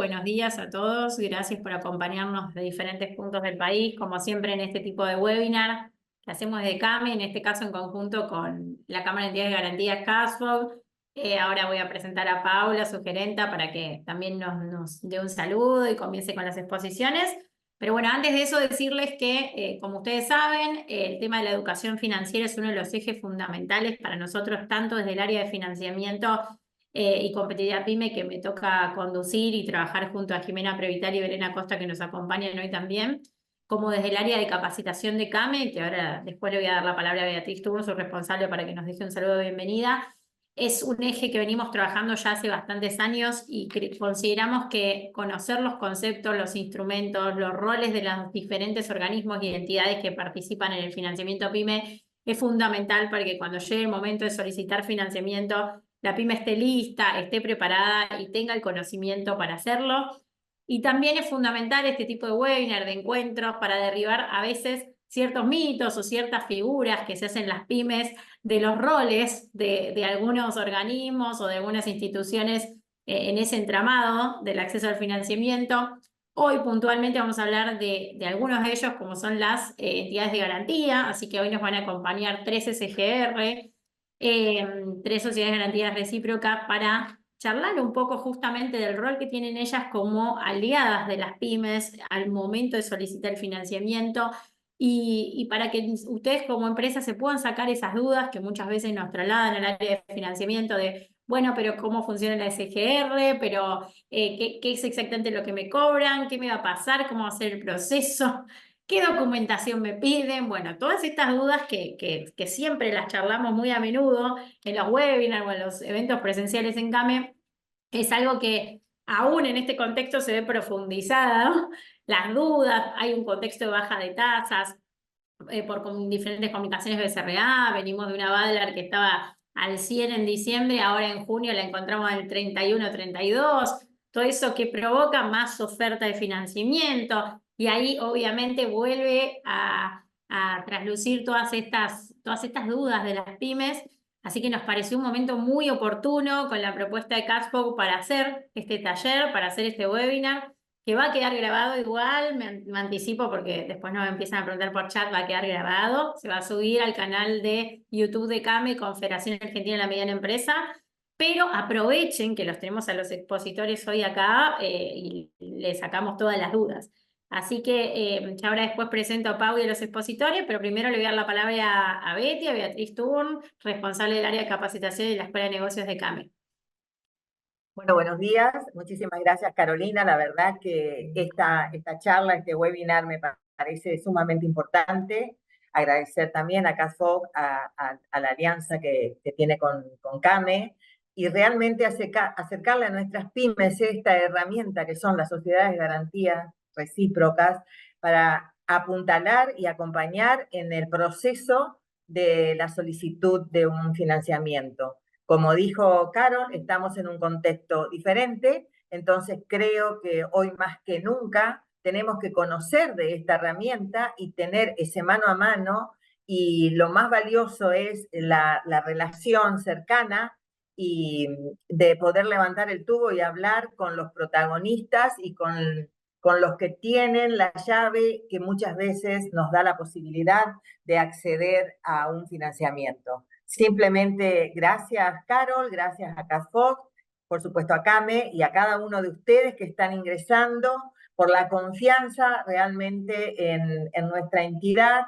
Buenos días a todos. Gracias por acompañarnos de diferentes puntos del país, como siempre en este tipo de webinar que hacemos desde CAME, en este caso en conjunto con la Cámara de Entidades de Garantías CASFOG. Ahora voy a presentar a Paula, su gerenta, para que también nos dé un saludo y comience con las exposiciones. Pero bueno, antes de eso decirles que, como ustedes saben, el tema de la educación financiera es uno de los ejes fundamentales para nosotros, tanto desde el área de financiamiento y competitividad pyme, que me toca conducir y trabajar junto a Jimena Previtali y Belén Costa, que nos acompañan hoy también, como desde el área de capacitación de CAME, que ahora después le voy a dar la palabra a Beatriz Turno, su responsable, para que nos deje un saludo de bienvenida. Es un eje que venimos trabajando ya hace bastantes años y consideramos que conocer los conceptos, los instrumentos, los roles de los diferentes organismos y entidades que participan en el financiamiento PYME es fundamental para que cuando llegue el momento de solicitar financiamiento, la pyme esté lista, esté preparada y tenga el conocimiento para hacerlo. Y también es fundamental este tipo de webinar, de encuentros, para derribar a veces ciertos mitos o ciertas figuras que se hacen en las pymes de los roles de algunos organismos o de algunas instituciones en ese entramado del acceso al financiamiento. Hoy puntualmente vamos a hablar de algunos de ellos, como son las entidades de garantía, así que hoy nos van a acompañar 3 SGR, 3 sociedades de garantías recíprocas, para charlar un poco justamente del rol que tienen ellas como aliadas de las pymes al momento de solicitar el financiamiento y para que ustedes como empresa se puedan sacar esas dudas que muchas veces nos trasladan al área de financiamiento de, bueno, pero ¿cómo funciona la SGR? Pero ¿qué es exactamente lo que me cobran? ¿Qué me va a pasar? ¿Cómo va a ser el proceso? ¿Qué documentación me piden? Bueno, todas estas dudas que siempre las charlamos muy a menudo en los webinars o en los eventos presenciales en CAME, es algo que aún en este contexto se ve profundizada, ¿no? Las dudas, hay un contexto de baja de tasas por diferentes comunicaciones BCRA, venimos de una Badlar que estaba al 100 en diciembre, ahora en junio la encontramos al 31, 32, todo eso que provoca más oferta de financiamiento, y ahí obviamente vuelve a traslucir todas estas dudas de las pymes. Así que nos pareció un momento muy oportuno con la propuesta de CASFOG para hacer este taller, para hacer este webinar, que va a quedar grabado igual, me anticipo porque después nos empiezan a preguntar por chat, va a quedar grabado, se va a subir al canal de YouTube de CAME, Confederación Argentina de la Mediana Empresa, pero aprovechen que los tenemos a los expositores hoy acá y les sacamos todas las dudas. Así que ya ahora después presento a Pau y a los expositores, pero primero le voy a dar la palabra a Betty, a Beatriz Turn, responsable del área de capacitación de la Escuela de Negocios de CAME. Bueno, buenos días. Muchísimas gracias, Carolina. La verdad que esta charla, este webinar me parece sumamente importante. Agradecer también a CASFOG, a la alianza que tiene con CAME, y realmente acercarle a nuestras pymes esta herramienta que son las sociedades de garantías recíprocas para apuntalar y acompañar en el proceso de la solicitud de un financiamiento. Como dijo Carol, estamos en un contexto diferente, entonces creo que hoy más que nunca tenemos que conocer de esta herramienta y tener ese mano a mano, y lo más valioso es la relación cercana y de poder levantar el tubo y hablar con los protagonistas y con los que tienen la llave que muchas veces nos da la posibilidad de acceder a un financiamiento. Simplemente gracias, Carol, gracias a CASFOG, por supuesto a CAME y a cada uno de ustedes que están ingresando, por la confianza realmente en nuestra entidad,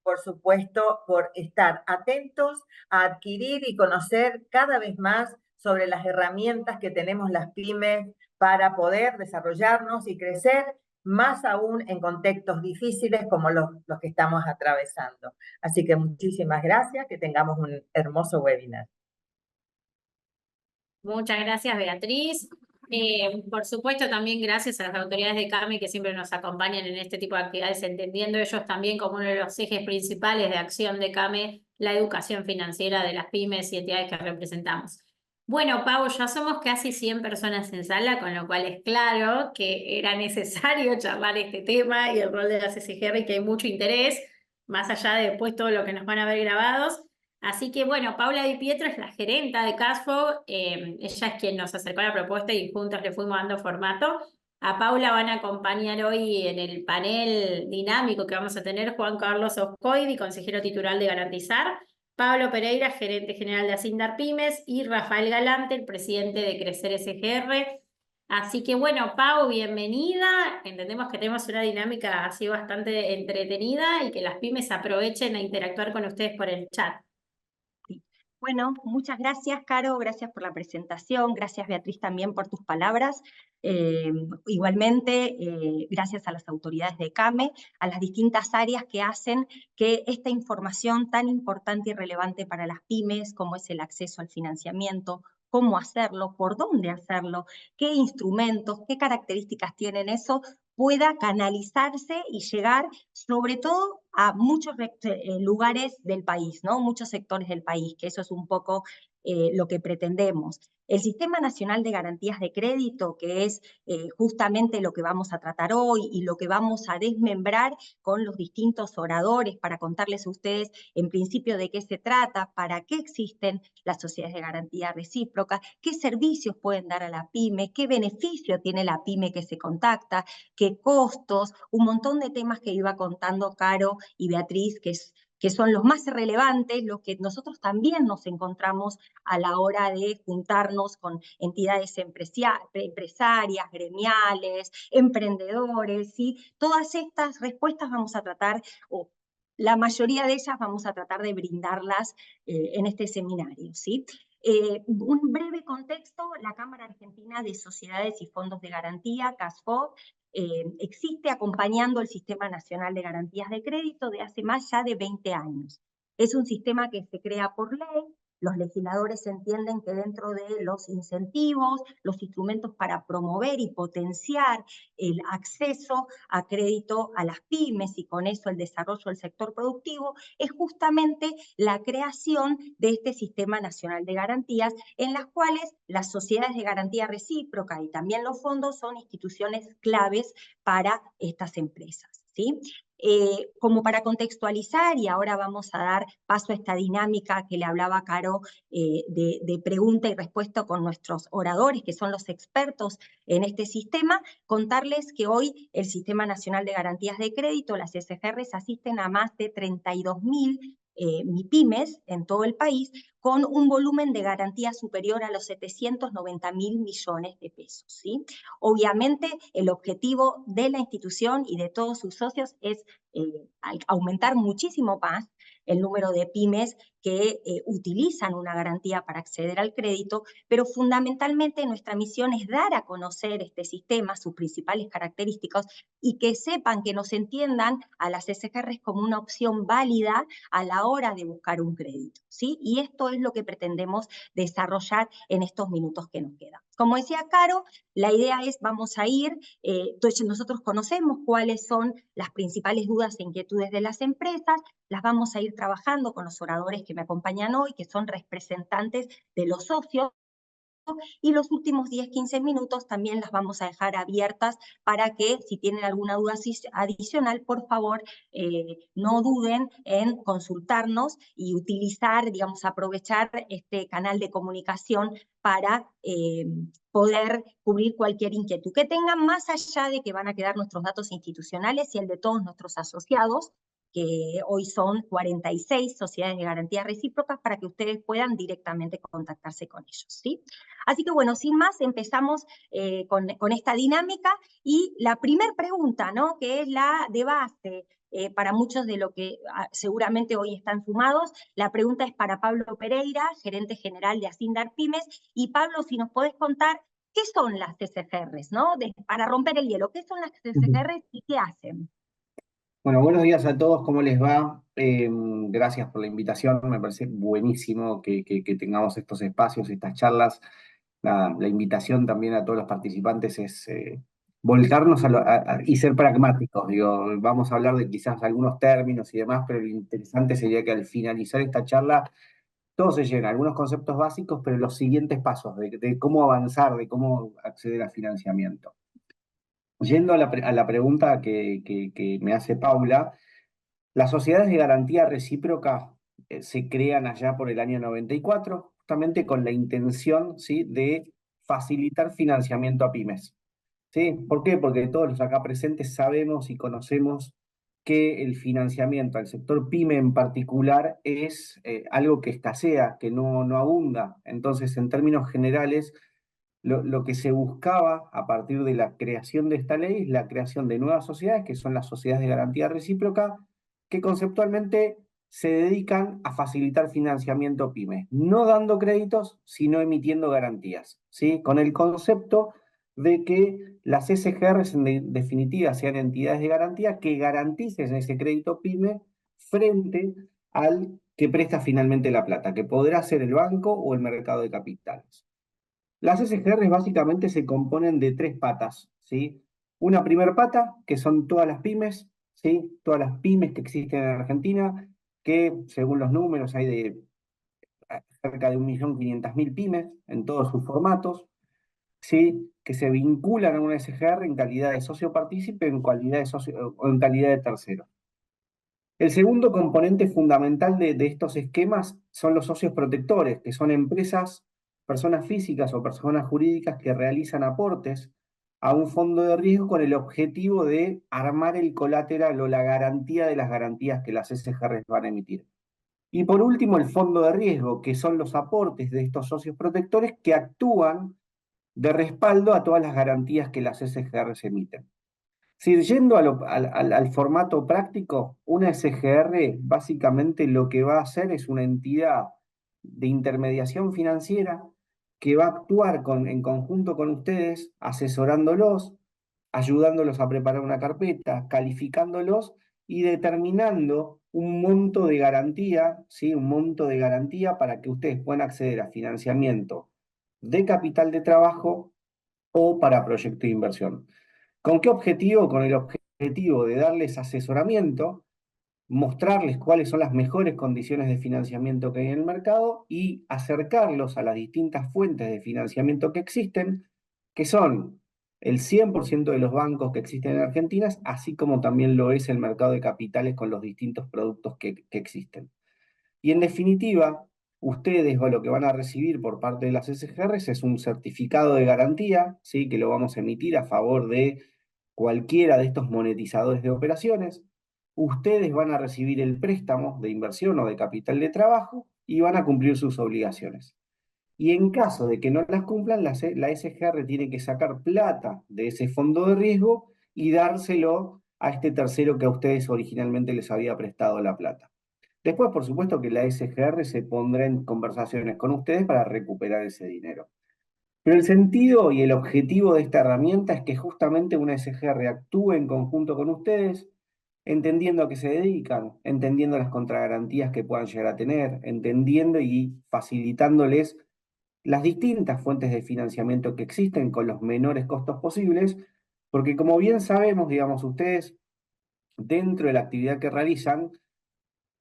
por supuesto por estar atentos a adquirir y conocer cada vez más sobre las herramientas que tenemos las pymes para poder desarrollarnos y crecer, más aún en contextos difíciles como los que estamos atravesando. Así que muchísimas gracias, que tengamos un hermoso webinar. Muchas gracias, Beatriz. Por supuesto, también gracias a las autoridades de CAME que siempre nos acompañan en este tipo de actividades, entendiendo ellos también como uno de los ejes principales de acción de CAME, la educación financiera de las pymes y entidades que representamos. Bueno, Pau, ya somos casi 100 personas en sala, con lo cual es claro que era necesario charlar este tema y el rol de las SGR, y que hay mucho interés, más allá de después todo lo que nos van a ver grabados. Así que bueno, Paula Di Pietro es la gerenta de CASFOG, ella es quien nos acercó a la propuesta y juntos le fuimos dando formato. A Paula van a acompañar hoy en el panel dinámico que vamos a tener Juan Carlos Oscoidi, consejero titular de Garantizar, Pablo Pereira, gerente general de Asindar Pymes, y Rafael Galante, el presidente de Crecer SGR. Así que bueno, Pau, bienvenida. Entendemos que tenemos una dinámica así bastante entretenida y que las pymes aprovechen a interactuar con ustedes por el chat. Sí. Bueno, muchas gracias, Caro, gracias por la presentación, gracias, Beatriz, también por tus palabras. Igualmente, gracias a las autoridades de CAME, a las distintas áreas que hacen que esta información tan importante y relevante para las pymes, como es el acceso al financiamiento, cómo hacerlo, por dónde hacerlo, qué instrumentos, qué características tienen eso, pueda canalizarse y llegar sobre todo a muchos lugares del país, ¿no? Muchos sectores del país, que eso es un poco lo que pretendemos. El Sistema Nacional de Garantías de Crédito, que es justamente lo que vamos a tratar hoy y lo que vamos a desmembrar con los distintos oradores para contarles a ustedes en principio de qué se trata, para qué existen las sociedades de garantía recíproca, qué servicios pueden dar a la pyme, qué beneficio tiene la pyme que se contacta, qué costos, un montón de temas que iba contando Caro y Beatriz, que son los más relevantes, los que nosotros también nos encontramos a la hora de juntarnos con entidades empresarias, gremiales, emprendedores, ¿sí? Todas estas respuestas vamos a tratar, o la mayoría de ellas vamos a tratar de brindarlas en este seminario, ¿sí? Un breve contexto: la Cámara Argentina de Sociedades y Fondos de Garantía, CASFOG, existe acompañando el Sistema Nacional de Garantías de Crédito de hace más ya de 20 años. Es un sistema que se crea por ley. Los legisladores entienden que dentro de los incentivos, los instrumentos para promover y potenciar el acceso a crédito a las pymes y con eso el desarrollo del sector productivo, es justamente la creación de este Sistema Nacional de Garantías, en las cuales las sociedades de garantía recíproca y también los fondos son instituciones claves para estas empresas, ¿sí? Como para contextualizar, y ahora vamos a dar paso a esta dinámica que le hablaba Caro, de pregunta y respuesta con nuestros oradores, que son los expertos en este sistema, contarles que hoy el Sistema Nacional de Garantías de Crédito, las SGRs, asisten a más de 32.000 MIPYMES en todo el país, con un volumen de garantía superior a los 790.000 millones de pesos, ¿sí? Obviamente, el objetivo de la institución y de todos sus socios es aumentar muchísimo más el número de pymes que utilizan una garantía para acceder al crédito, pero fundamentalmente nuestra misión es dar a conocer este sistema, sus principales características, y que sepan, que nos entiendan a las SGRs como una opción válida a la hora de buscar un crédito, ¿sí? Y esto es lo que pretendemos desarrollar en estos minutos que nos quedan. Como decía Caro, la idea es, vamos a ir, entonces nosotros conocemos cuáles son las principales dudas e inquietudes de las empresas, las vamos a ir trabajando con los oradores que me acompañan hoy, que son representantes de los socios, y los últimos 10-15 minutos también las vamos a dejar abiertas para que, si tienen alguna duda adicional, por favor, no duden en consultarnos y utilizar, digamos, aprovechar este canal de comunicación para poder cubrir cualquier inquietud que tengan, más allá de que van a quedar nuestros datos institucionales y el de todos nuestros asociados, que hoy son 46 sociedades de garantía recíprocas, para que ustedes puedan directamente contactarse con ellos, ¿sí? Así que bueno, sin más, empezamos con esta dinámica, y la primera pregunta, ¿no?, que es la de base para muchos de lo que seguramente hoy están sumados. La pregunta es para Pablo Pereira, gerente general de Asindar Pymes. Y Pablo, si nos podés contar qué son las SGRs, ¿no? Para romper el hielo, ¿qué son las SGRs y qué hacen? Bueno, buenos días a todos, ¿cómo les va? Gracias por la invitación, me parece buenísimo que tengamos estos espacios, estas charlas. La invitación también a todos los participantes es volcarnos y ser pragmáticos. Digo, vamos a hablar de quizás algunos términos y demás, pero lo interesante sería que al finalizar esta charla todos se lleven algunos conceptos básicos, pero los siguientes pasos de cómo avanzar, de cómo acceder a financiamiento. Yendo a la pregunta que me hace Paula, las sociedades de garantía recíproca se crean allá por el año 94, justamente con la intención, ¿sí?, de facilitar financiamiento a pymes. ¿Sí? ¿Por qué? Porque todos los acá presentes sabemos y conocemos que el financiamiento al sector pyme en particular es algo que escasea, que no abunda. Entonces, en términos generales, lo que se buscaba a partir de la creación de esta ley es la creación de nuevas sociedades, que son las sociedades de garantía recíproca, que conceptualmente se dedican a facilitar financiamiento pyme, no dando créditos, sino emitiendo garantías, ¿sí? Con el concepto de que las SGRs en definitiva sean entidades de garantía que garanticen ese crédito pyme frente al que presta finalmente la plata, que podrá ser el banco o el mercado de capitales. Las SGRs básicamente se componen de tres patas, ¿sí? Una primer pata, que son todas las pymes, ¿sí? Todas las pymes que existen en Argentina, que según los números hay de cerca de 1.500.000 pymes en todos sus formatos, ¿sí? Que se vinculan a una SGR en calidad de socio partícipe o en calidad de tercero. El segundo componente fundamental de estos esquemas son los socios protectores, que son empresas, personas físicas o personas jurídicas que realizan aportes a un fondo de riesgo con el objetivo de armar el colateral o la garantía de las garantías que las SGRs van a emitir. Y por último, el fondo de riesgo, que son los aportes de estos socios protectores que actúan de respaldo a todas las garantías que las SGRs emiten. Si yendo al formato práctico, una SGR básicamente lo que va a hacer es una entidad de intermediación financiera que va a actuar en conjunto con ustedes, asesorándolos, ayudándolos a preparar una carpeta, calificándolos y determinando un monto de garantía, ¿sí? Un monto de garantía para que ustedes puedan acceder a financiamiento de capital de trabajo o para proyecto de inversión. ¿Con qué objetivo? Con el objetivo de darles asesoramiento, mostrarles cuáles son las mejores condiciones de financiamiento que hay en el mercado y acercarlos a las distintas fuentes de financiamiento que existen, que son el 100% de los bancos que existen en Argentina, así como también lo es el mercado de capitales con los distintos productos que existen. Y en definitiva, ustedes lo que van a recibir por parte de las SGRs es un certificado de garantía, ¿sí? Que lo vamos a emitir a favor de cualquiera de estos monetizadores de operaciones. Ustedes van a recibir el préstamo de inversión o de capital de trabajo y van a cumplir sus obligaciones. Y en caso de que no las cumplan, la SGR tiene que sacar plata de ese fondo de riesgo y dárselo a este tercero que a ustedes originalmente les había prestado la plata. Después, por supuesto, que la SGR se pondrá en conversaciones con ustedes para recuperar ese dinero. Pero el sentido y el objetivo de esta herramienta es que justamente una SGR actúe en conjunto con ustedes, entendiendo a qué se dedican, entendiendo las contragarantías que puedan llegar a tener, entendiendo y facilitándoles las distintas fuentes de financiamiento que existen con los menores costos posibles, porque como bien sabemos, digamos, ustedes dentro de la actividad que realizan,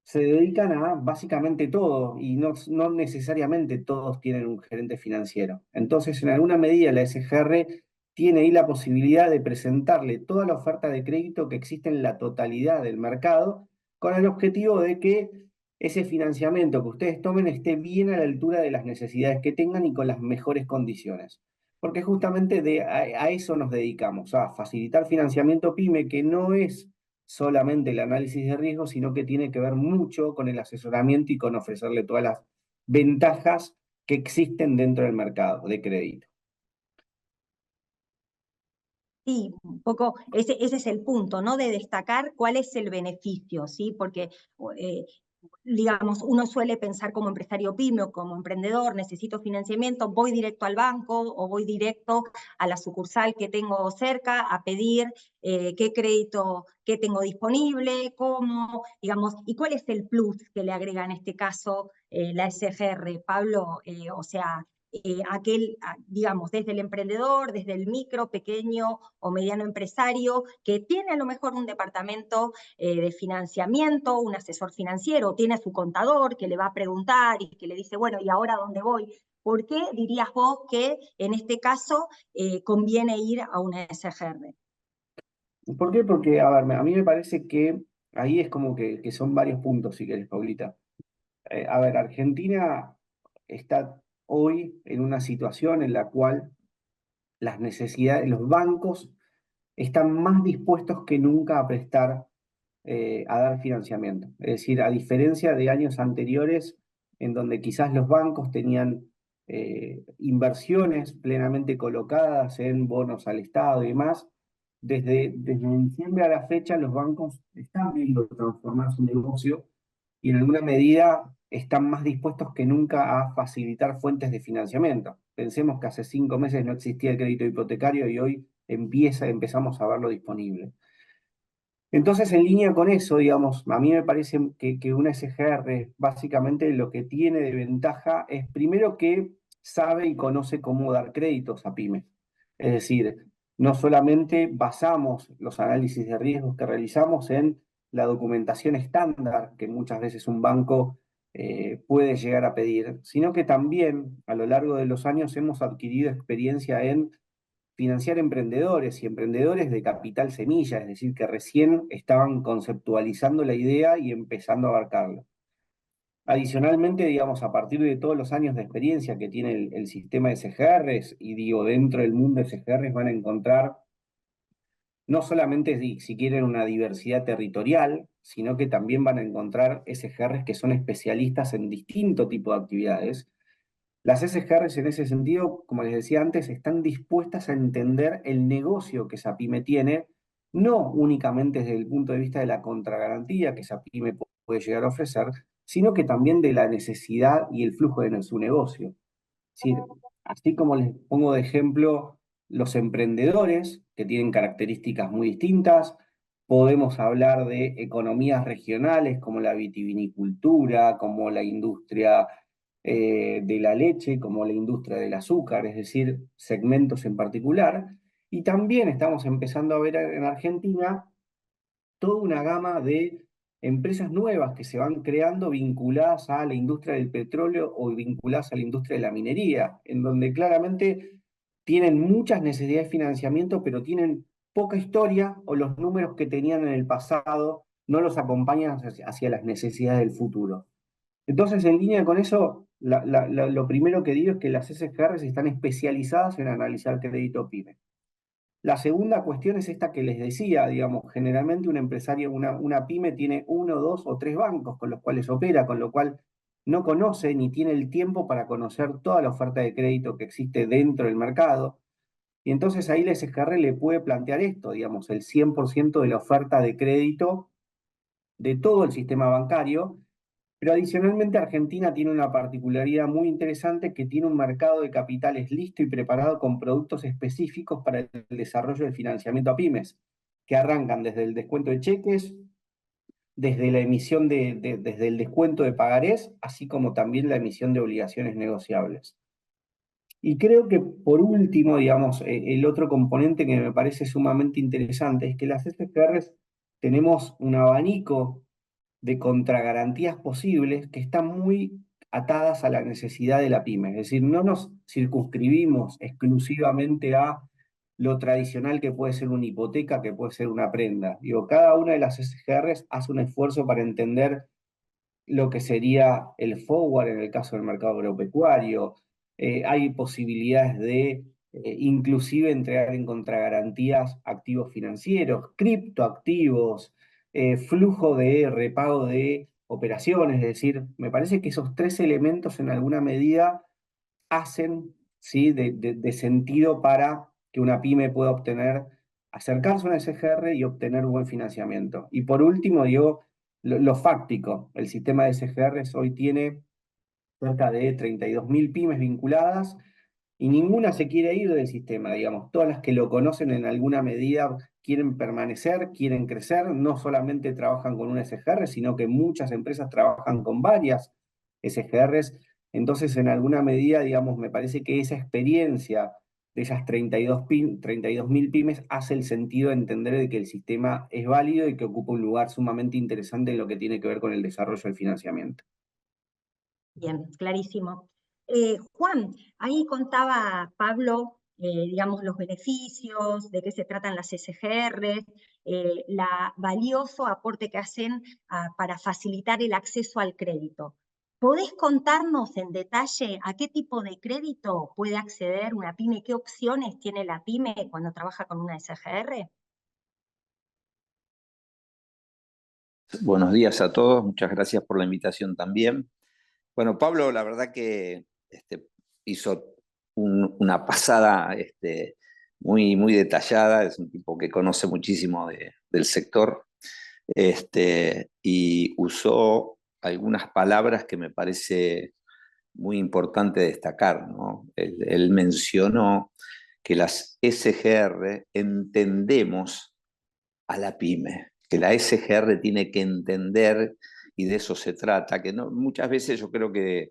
se dedican a básicamente todo y no necesariamente todos tienen un gerente financiero. Entonces, en alguna medida, la SGR tiene ahí la posibilidad de presentarle toda la oferta de crédito que existe en la totalidad del mercado, con el objetivo de que ese financiamiento que ustedes tomen esté bien a la altura de las necesidades que tengan y con las mejores condiciones. Porque justamente a eso nos dedicamos, a facilitar financiamiento PYME, que no es solamente el análisis de riesgo, sino que tiene que ver mucho con el asesoramiento y con ofrecerle todas las ventajas que existen dentro del mercado de crédito. Sí, un poco ese es el punto, ¿no? De destacar cuál es el beneficio, ¿sí? Porque, digamos, uno suele pensar como empresario pyme o como emprendedor, necesito financiamiento, voy directo al banco o voy directo a la sucursal que tengo cerca a pedir qué crédito, qué tengo disponible, cómo, digamos, y cuál es el plus que le agrega en este caso la SGR, Pablo, o sea, digamos, desde el emprendedor, desde el micro, pequeño o mediano empresario, que tiene a lo mejor un departamento de financiamiento, un asesor financiero, tiene a su contador que le va a preguntar y que le dice, bueno, ¿y ahora dónde voy? ¿Por qué dirías vos que en este caso conviene ir a una SGR? ¿Por qué? Porque, a ver, a mí me parece que ahí es como que son varios puntos, si querés, Paulita. A ver, Argentina está hoy en una situación en la cual las necesidades, los bancos están más dispuestos que nunca a prestar, a dar financiamiento. Es decir, a diferencia de años anteriores, en donde quizás los bancos tenían inversiones plenamente colocadas en bonos al Estado y demás, desde diciembre a la fecha los bancos están viendo transformar su negocio y en alguna medida están más dispuestos que nunca a facilitar fuentes de financiamiento. Pensemos que hace 5 meses no existía el crédito hipotecario y hoy empezamos a verlo disponible. Entonces, en línea con eso, digamos, a mí me parece que una SGR básicamente lo que tiene de ventaja es primero que sabe y conoce cómo dar créditos a pymes. Es decir, no solamente basamos los análisis de riesgos que realizamos en la documentación estándar que muchas veces un banco puede llegar a pedir, sino que también a lo largo de los años hemos adquirido experiencia en financiar emprendedores y emprendedores de capital semilla, es decir, que recién estaban conceptualizando la idea y empezando a abarcarla. Adicionalmente, digamos, a partir de todos los años de experiencia que tiene el sistema de SGRs, y digo, dentro del mundo de SGRs van a encontrar no solamente, si quieren, una diversidad territorial, sino que también van a encontrar SGRs que son especialistas en distinto tipo de actividades. Las SGRs en ese sentido, como les decía antes, están dispuestas a entender el negocio que esa pyme tiene, no únicamente desde el punto de vista de la contragarantía que esa pyme puede llegar a ofrecer, sino que también de la necesidad y el flujo de su negocio. Es decir, así como les pongo de ejemplo los emprendedores, que tienen características muy distintas, podemos hablar de economías regionales como la vitivinicultura, como la industria de la leche, como la industria del azúcar, es decir, segmentos en particular. Y también estamos empezando a ver en Argentina toda una gama de empresas nuevas que se van creando vinculadas a la industria del petróleo o vinculadas a la industria de la minería, en donde claramente tienen muchas necesidades de financiamiento, pero tienen poca historia o los números que tenían en el pasado no los acompañan hacia las necesidades del futuro. Entonces, en línea con eso, lo primero que digo es que las SGRs están especializadas en analizar crédito PYME. La segunda cuestión es esta que les decía, digamos, generalmente un empresario, una pyme tiene 1, 2 o 3 bancos con los cuales opera, con lo cual no conoce ni tiene el tiempo para conocer toda la oferta de crédito que existe dentro del mercado. Y entonces ahí la SGR le puede plantear esto, digamos, el 100% de la oferta de crédito de todo el sistema bancario. Pero adicionalmente Argentina tiene una particularidad muy interesante, que tiene un mercado de capitales listo y preparado con productos específicos para el desarrollo del financiamiento a pymes, que arrancan desde el descuento de cheques, desde la emisión desde el descuento de pagarés, así como también la emisión de obligaciones negociables. Y creo que por último, digamos, el otro componente que me parece sumamente interesante es que las SGRs tenemos un abanico de contragarantías posibles que están muy atadas a la necesidad de la pyme. Es decir, no nos circunscribimos exclusivamente a lo tradicional que puede ser una hipoteca, que puede ser una prenda. Digo, cada una de las SGRs hace un esfuerzo para entender lo que sería el forward en el caso del mercado agropecuario. Hay posibilidades de inclusive entregar en contragarantías activos financieros, criptoactivos, flujo de repago de operaciones. Es decir, me parece que esos 3 elementos en alguna medida hacen, ¿sí?, de sentido para que una pyme pueda acercarse a una SGR y obtener buen financiamiento. Y por último, digo, lo fáctico. El sistema de SGRs hoy tiene cerca de 32.000 pymes vinculadas y ninguna se quiere ir del sistema, digamos. Todas las que lo conocen en alguna medida quieren permanecer, quieren crecer, no solamente trabajan con una SGR, sino que muchas empresas trabajan con varias SGRs. Entonces, en alguna medida, digamos, me parece que esa experiencia de esas 32.000 pymes hace el sentido de entender de que el sistema es válido y que ocupa un lugar sumamente interesante en lo que tiene que ver con el desarrollo del financiamiento. Bien, clarísimo. Juan, ahí contaba Pablo, digamos, los beneficios, de qué se tratan las SGR, valioso aporte que hacen para facilitar el acceso al crédito. ¿Podés contarnos en detalle a qué tipo de crédito puede acceder una pyme? ¿Qué opciones tiene la pyme cuando trabaja con una SGR? Buenos días a todos, muchas gracias por la invitación también. Bueno, Pablo, la verdad que hizo una pasada muy detallada, es un tipo que conoce muchísimo del sector, y usó algunas palabras que me parece muy importante destacar, ¿no? Él mencionó que las SGR entendemos a la pyme, que la SGR tiene que entender, y de eso se trata, que no, muchas veces yo creo que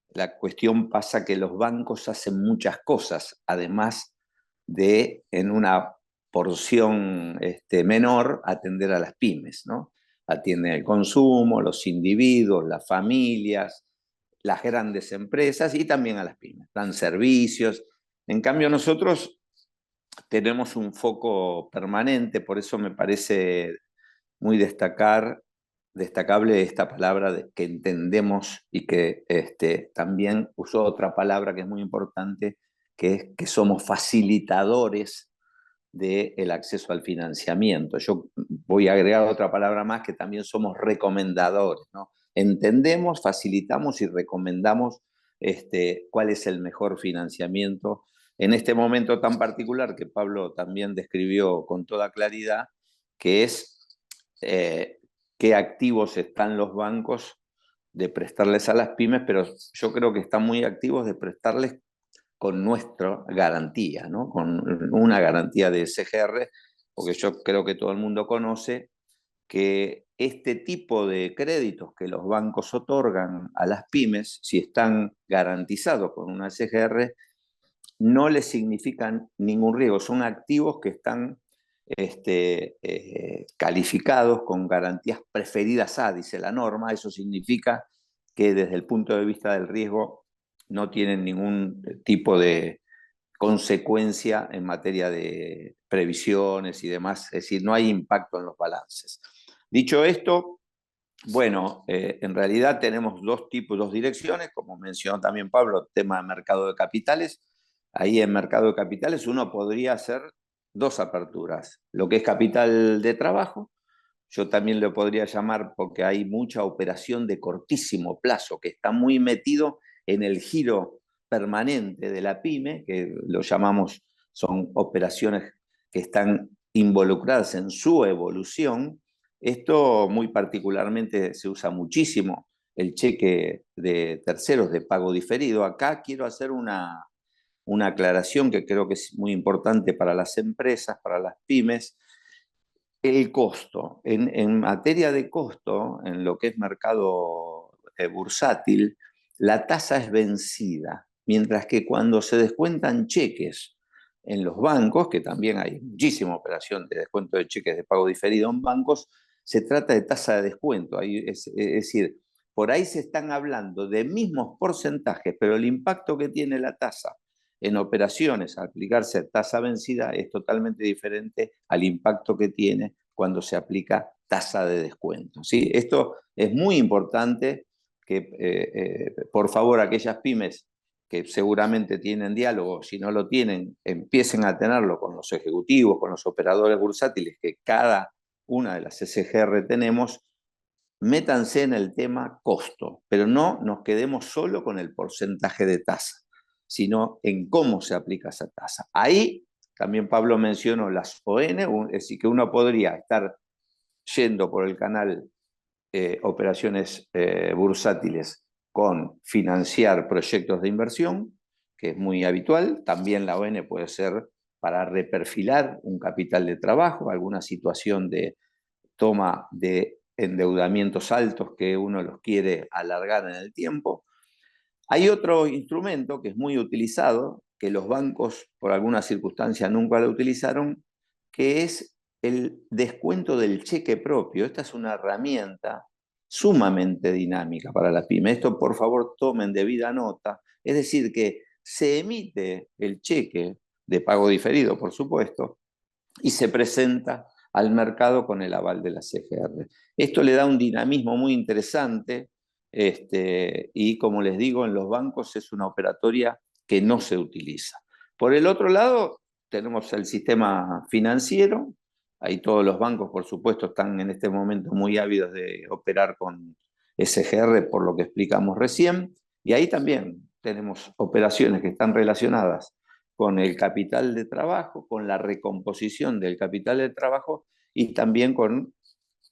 la cuestión pasa que los bancos hacen muchas cosas, además de en una porción menor atender a las pymes, ¿no? Atienden el consumo, los individuos, las familias, las grandes empresas y también a las pymes, dan servicios. En cambio nosotros tenemos un foco permanente, por eso me parece muy destacable esta palabra que entendemos, y que también usó otra palabra que es muy importante, que es que somos facilitadores del acceso al financiamiento. Yo voy a agregar otra palabra más, que también somos recomendadores, ¿no? Entendemos, facilitamos y recomendamos cuál es el mejor financiamiento en este momento tan particular que Pablo también describió con toda claridad, que es qué activos están los bancos de prestarles a las pymes, pero yo creo que están muy activos de prestarles con nuestra garantía, ¿no? Con una garantía de SGR, porque yo creo que todo el mundo conoce que este tipo de créditos que los bancos otorgan a las pymes, si están garantizados con una SGR, no les significan ningún riesgo, son activos que están calificados con garantías preferidas A, dice la norma. Eso significa que desde el punto de vista del riesgo no tienen ningún tipo de consecuencia en materia de previsiones y demás, es decir, no hay impacto en los balances. Dicho esto, bueno, en realidad tenemos dos direcciones, como mencionó también Pablo, tema de mercado de capitales. Ahí en mercado de capitales uno podría hacer dos aperturas, lo que es capital de trabajo. Yo también lo podría llamar, porque hay mucha operación de cortísimo plazo que está muy metido en el giro permanente de la pyme, que lo llamamos, son operaciones que están involucradas en su evolución. Esto muy particularmente se usa muchísimo, el cheque de terceros de pago diferido. Acá quiero hacer una aclaración que creo que es muy importante para las empresas, para las pymes. El costo, en materia de costo, en lo que es mercado bursátil, la tasa es vencida, mientras que cuando se descuentan cheques en los bancos, que también hay muchísima operación de descuento de cheques de pago diferido en bancos, se trata de tasa de descuento. Es decir, por ahí se están hablando de mismos porcentajes, pero el impacto que tiene la tasa en operaciones, al aplicarse tasa vencida, es totalmente diferente al impacto que tiene cuando se aplica tasa de descuento, ¿sí? Esto es muy importante, que por favor aquellas pymes que seguramente tienen diálogo, si no lo tienen, empiecen a tenerlo con los ejecutivos, con los operadores bursátiles que cada una de las SGR tenemos. Métanse en el tema costo, pero no nos quedemos solo con el porcentaje de tasa, sino en cómo se aplica esa tasa. Ahí también Pablo mencionó las ON, es decir, que uno podría estar yendo por el canal operaciones bursátiles con financiar proyectos de inversión, que es muy habitual. También la ON puede ser para reperfilar un capital de trabajo, alguna situación de toma de endeudamientos altos que uno los quiere alargar en el tiempo. Hay otro instrumento que es muy utilizado, que los bancos por alguna circunstancia nunca lo utilizaron, que es el descuento del cheque propio. Esta es una herramienta sumamente dinámica para la pyme. Esto, por favor, tomen debida nota. Es decir, que se emite el cheque de pago diferido, por supuesto, y se presenta al mercado con el aval de la CGR. Esto le da un dinamismo muy interesante Y como les digo, en los bancos es una operatoria que no se utiliza. Por el otro lado, tenemos el sistema financiero. Ahí todos los bancos, por supuesto, están en este momento muy ávidos de operar con SGR, por lo que explicamos recién. Y ahí también tenemos operaciones que están relacionadas con el capital de trabajo, con la recomposición del capital de trabajo y también con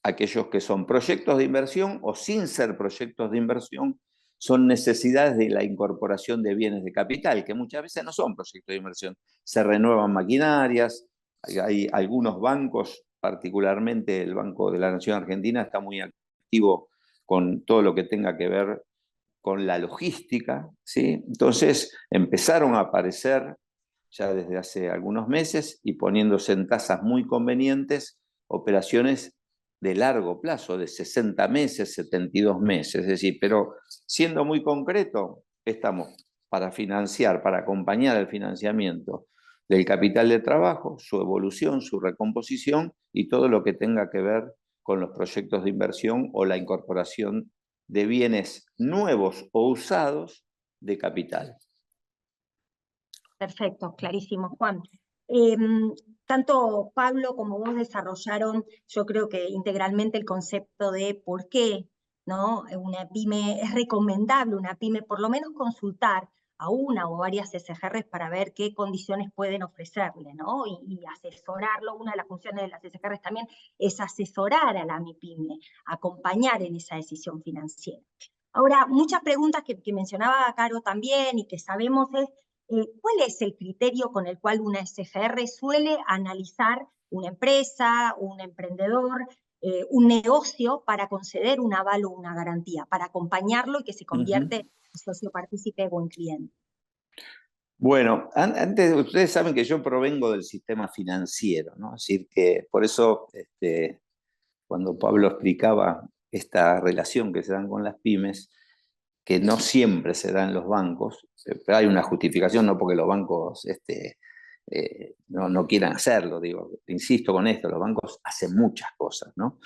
aquellos que son proyectos de inversión o sin ser proyectos de inversión, son necesidades de la incorporación de bienes de capital, que muchas veces no son proyectos de inversión. Se renuevan maquinarias, hay algunos bancos, particularmente el Banco de la Nación Argentina, está muy activo con todo lo que tenga que ver con la logística, ¿sí? Entonces empezaron a aparecer ya desde hace algunos meses y poniéndose en tasas muy convenientes operaciones de largo plazo, de 60 meses, 72 meses, es decir, pero siendo muy concreto, estamos para financiar, para acompañar el financiamiento del capital de trabajo, su evolución, su recomposición y todo lo que tenga que ver con los proyectos de inversión o la incorporación de bienes nuevos o usados de capital. Perfecto, clarísimo, Juan. Tanto Pablo como vos desarrollaron, yo creo que integralmente el concepto de por qué, ¿no? Una pyme es recomendable, una pyme por lo menos consultar a una o varias SGRs para ver qué condiciones pueden ofrecerle, ¿no? Y asesorarlo. Una de las funciones de las SGRs también es asesorar a la MIPYME, acompañar en esa decisión financiera. Ahora, muchas preguntas que mencionaba Caro también y que sabemos es, ¿cuál es el criterio con el cual una SGR suele analizar una empresa, un emprendedor, un negocio para conceder un aval o una garantía, para acompañarlo y que se convierte en socio partícipe o en cliente? Bueno, antes ustedes saben que yo provengo del sistema financiero, ¿no? Es decir, que por eso cuando Pablo explicaba esta relación que se dan con las pymes, que no siempre se da en los bancos, pero hay una justificación, no porque los bancos no quieran hacerlo, digo, insisto con esto, los bancos hacen muchas cosas, ¿no?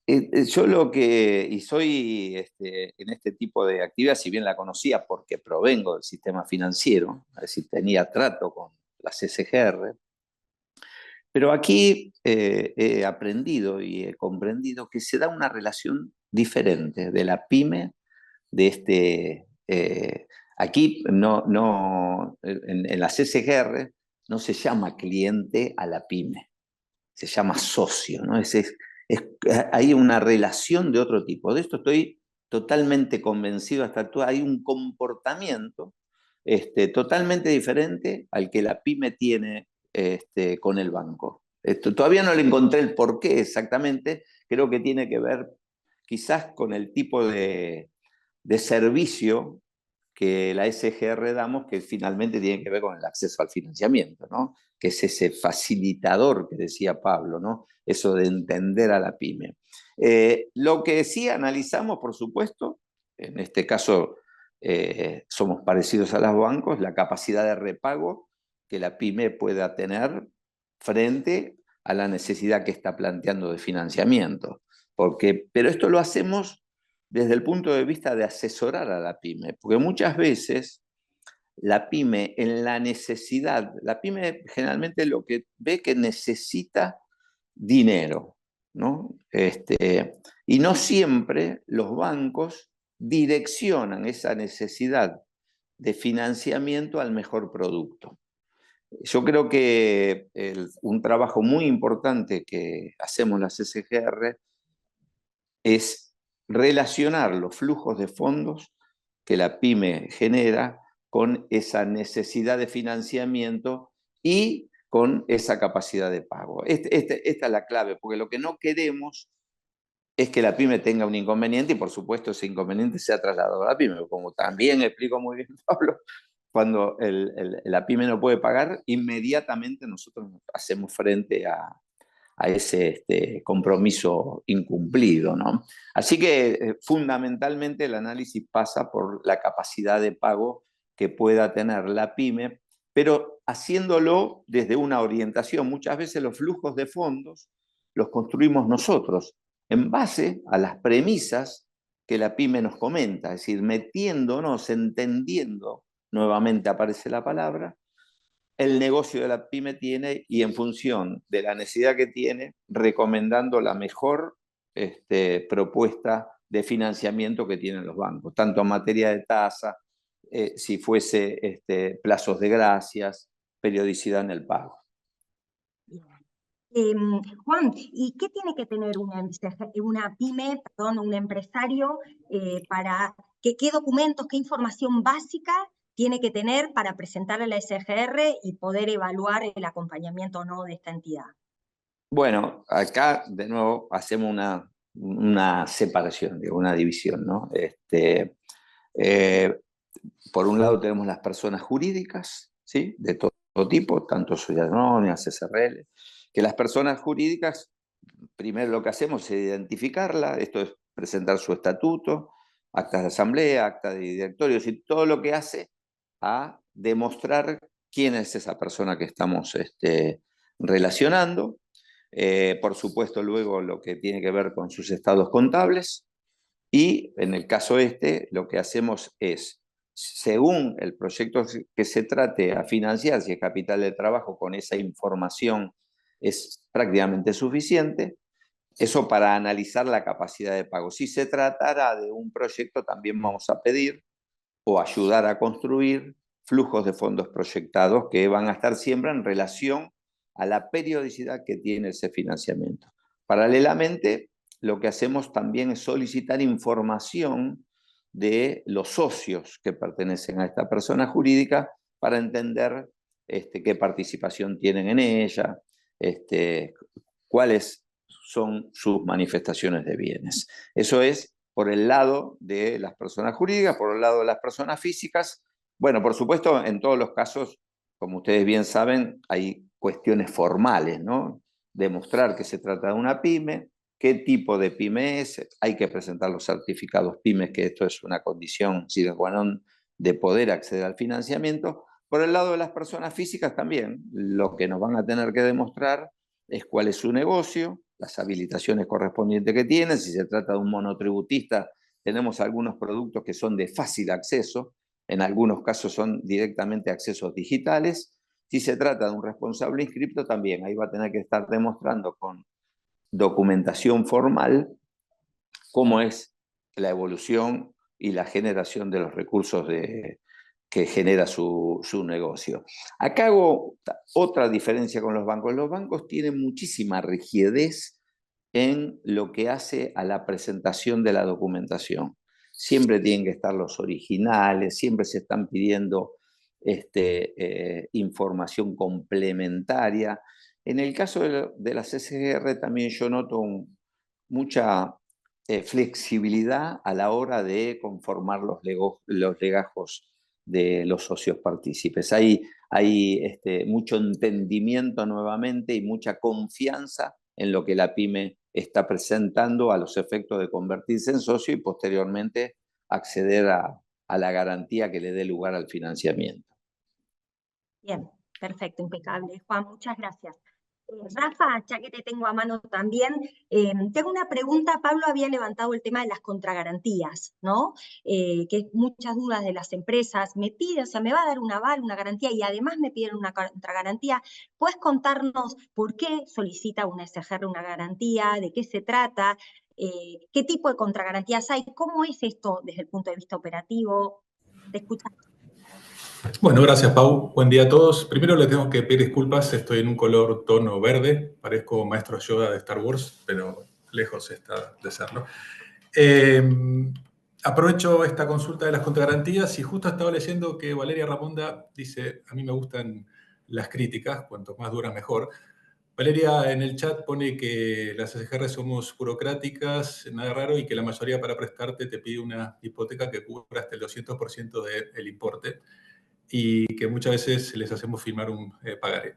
Yo lo que, y soy en este tipo de actividad, si bien la conocía porque provengo del sistema financiero, es decir, tenía trato con las SGR, pero aquí he aprendido y he comprendido que se da una relación diferente de la pyme, aquí en las SGR no se llama cliente a la pyme, se llama socio, ¿no? Hay una relación de otro tipo. De esto estoy totalmente convencido hasta actuar. Hay un comportamiento totalmente diferente al que la pyme tiene con el banco. Todavía no le encontré el porqué exactamente. Creo que tiene que ver quizás con el tipo de servicio que la SGR damos, que finalmente tiene que ver con el acceso al financiamiento, ¿no? Que es ese facilitador que decía Pablo, ¿no? Eso de entender a la pyme. Lo que sí analizamos, por supuesto, en este caso somos parecidos a los bancos, la capacidad de repago que la pyme pueda tener frente a la necesidad que está planteando de financiamiento. Pero esto lo hacemos desde el punto de vista de asesorar a la pyme, porque muchas veces la pyme en la necesidad, la pyme generalmente lo que ve que necesita dinero, ¿no? Y no siempre los bancos direccionan esa necesidad de financiamiento al mejor producto. Yo creo que un trabajo muy importante que hacemos las SGR es relacionar los flujos de fondos que la pyme genera con esa necesidad de financiamiento y con esa capacidad de pago. Esta es la clave, porque lo que no queremos es que la pyme tenga un inconveniente y por supuesto ese inconveniente sea trasladado a la pyme. Como también explico muy bien Pablo, cuando la pyme no puede pagar, inmediatamente nosotros hacemos frente a ese compromiso incumplido, ¿no? Así que fundamentalmente el análisis pasa por la capacidad de pago que pueda tener la pyme, pero haciéndolo desde una orientación. Muchas veces los flujos de fondos los construimos nosotros en base a las premisas que la pyme nos comenta, es decir, metiéndonos, entendiendo, nuevamente aparece la palabra, el negocio de la pyme tiene y en función de la necesidad que tiene, recomendando la mejor propuesta de financiamiento que tienen los bancos, tanto en materia de tasa, si fuese plazos de gracias, periodicidad en el pago. Juan, ¿y qué tiene que tener una pyme, perdón, un empresario para qué documentos, qué información básica tiene que tener para presentar a la SGR y poder evaluar el acompañamiento o no de esta entidad? Bueno, acá de nuevo hacemos una separación, digo, una división, ¿no? Por un lado tenemos las personas jurídicas, ¿sí? De todo tipo, tanto sociedades anónimas, SRL, que las personas jurídicas, primero lo que hacemos es identificarla, esto es presentar su estatuto, actas de asamblea, actas de directorio, es decir, todo lo que hace a demostrar quién es esa persona que estamos relacionando. Por supuesto, luego lo que tiene que ver con sus estados contables. Y en el caso lo que hacemos es, según el proyecto que se trate a financiar, si es capital de trabajo, con esa información es prácticamente suficiente. Eso para analizar la capacidad de pago. Si se tratara de un proyecto, también vamos a pedir o ayudar a construir flujos de fondos proyectados que van a estar siempre en relación a la periodicidad que tiene ese financiamiento. Paralelamente, lo que hacemos también es solicitar información de los socios que pertenecen a esta persona jurídica para entender qué participación tienen en ella, cuáles son sus manifestaciones de bienes. Eso es por el lado de las personas jurídicas, por el lado de las personas físicas. Bueno, por supuesto, en todos los casos, como ustedes bien saben, hay cuestiones formales, ¿no? Demostrar que se trata de una pyme, qué tipo de pyme es, hay que presentar los certificados pymes, que esto es una condición sine qua non de poder acceder al financiamiento. Por el lado de las personas físicas también, lo que nos van a tener que demostrar es cuál es su negocio, las habilitaciones correspondientes que tienen. Si se trata de un monotributista, tenemos algunos productos que son de fácil acceso, en algunos casos son directamente accesos digitales. Si se trata de un responsable inscripto, también ahí va a tener que estar demostrando con documentación formal cómo es la evolución y la generación de los recursos que genera su negocio. Acá hago otra diferencia con los bancos. Los bancos tienen muchísima rigidez en lo que hace a la presentación de la documentación. Siempre tienen que estar los originales, siempre se están pidiendo información complementaria. En el caso de las SGR también yo noto mucha flexibilidad a la hora de conformar los legajos de los socios partícipes. Hay mucho entendimiento nuevamente y mucha confianza en lo que la pyme está presentando a los efectos de convertirse en socio y posteriormente acceder a la garantía que le dé lugar al financiamiento. Bien, perfecto, impecable. Juan, muchas gracias. Rafa, ya que te tengo a mano también, tengo una pregunta. Pablo había levantado el tema de las contragarantías, ¿no? Que muchas dudas de las empresas. Me pide, o sea, me va a dar un aval, una garantía, y además me piden una contragarantía. ¿Puedes contarnos por qué solicita una SGR una garantía? ¿De qué se trata? ¿Qué tipo de contragarantías hay? ¿Cómo es esto desde el punto de vista operativo? Te escuchamos. Bueno, gracias, Pau. Buen día a todos. Primero les tengo que pedir disculpas, estoy en un color tono verde, parezco maestro Yoda de Star Wars, pero lejos está de serlo. Aprovecho esta consulta de las contragarantías y justo estaba leyendo que Valeria Ramonda dice, a mí me gustan las críticas, cuanto más duras mejor. Valeria en el chat pone que las SGR somos burocráticas, nada raro, y que la mayoría para prestarte te pide una hipoteca que cubra hasta el 200% del importe, y que muchas veces les hacemos firmar un pagaré.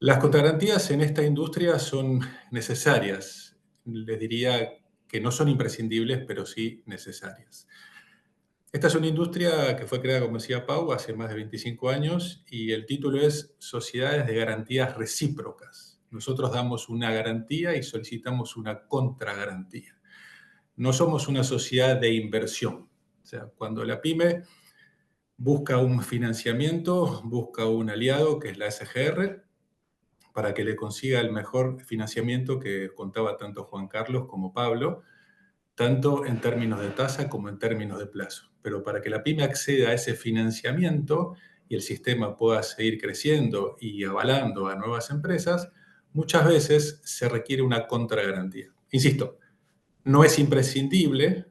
Las contragarantías en esta industria son necesarias. Les diría que no son imprescindibles, pero sí necesarias. Esta es una industria que fue creada, como decía Pau, hace más de 25 años y el título es Sociedades de Garantías Recíprocas. Nosotros damos una garantía y solicitamos una contragarantía. No somos una sociedad de inversión. O sea, cuando la pyme busca un financiamiento, busca un aliado, que es la SGR, para que le consiga el mejor financiamiento que contaba tanto Juan Carlos como Pablo, tanto en términos de tasa como en términos de plazo. Pero para que la pyme acceda a ese financiamiento y el sistema pueda seguir creciendo y avalando a nuevas empresas, muchas veces se requiere una contragarantía. Insisto, no es imprescindible,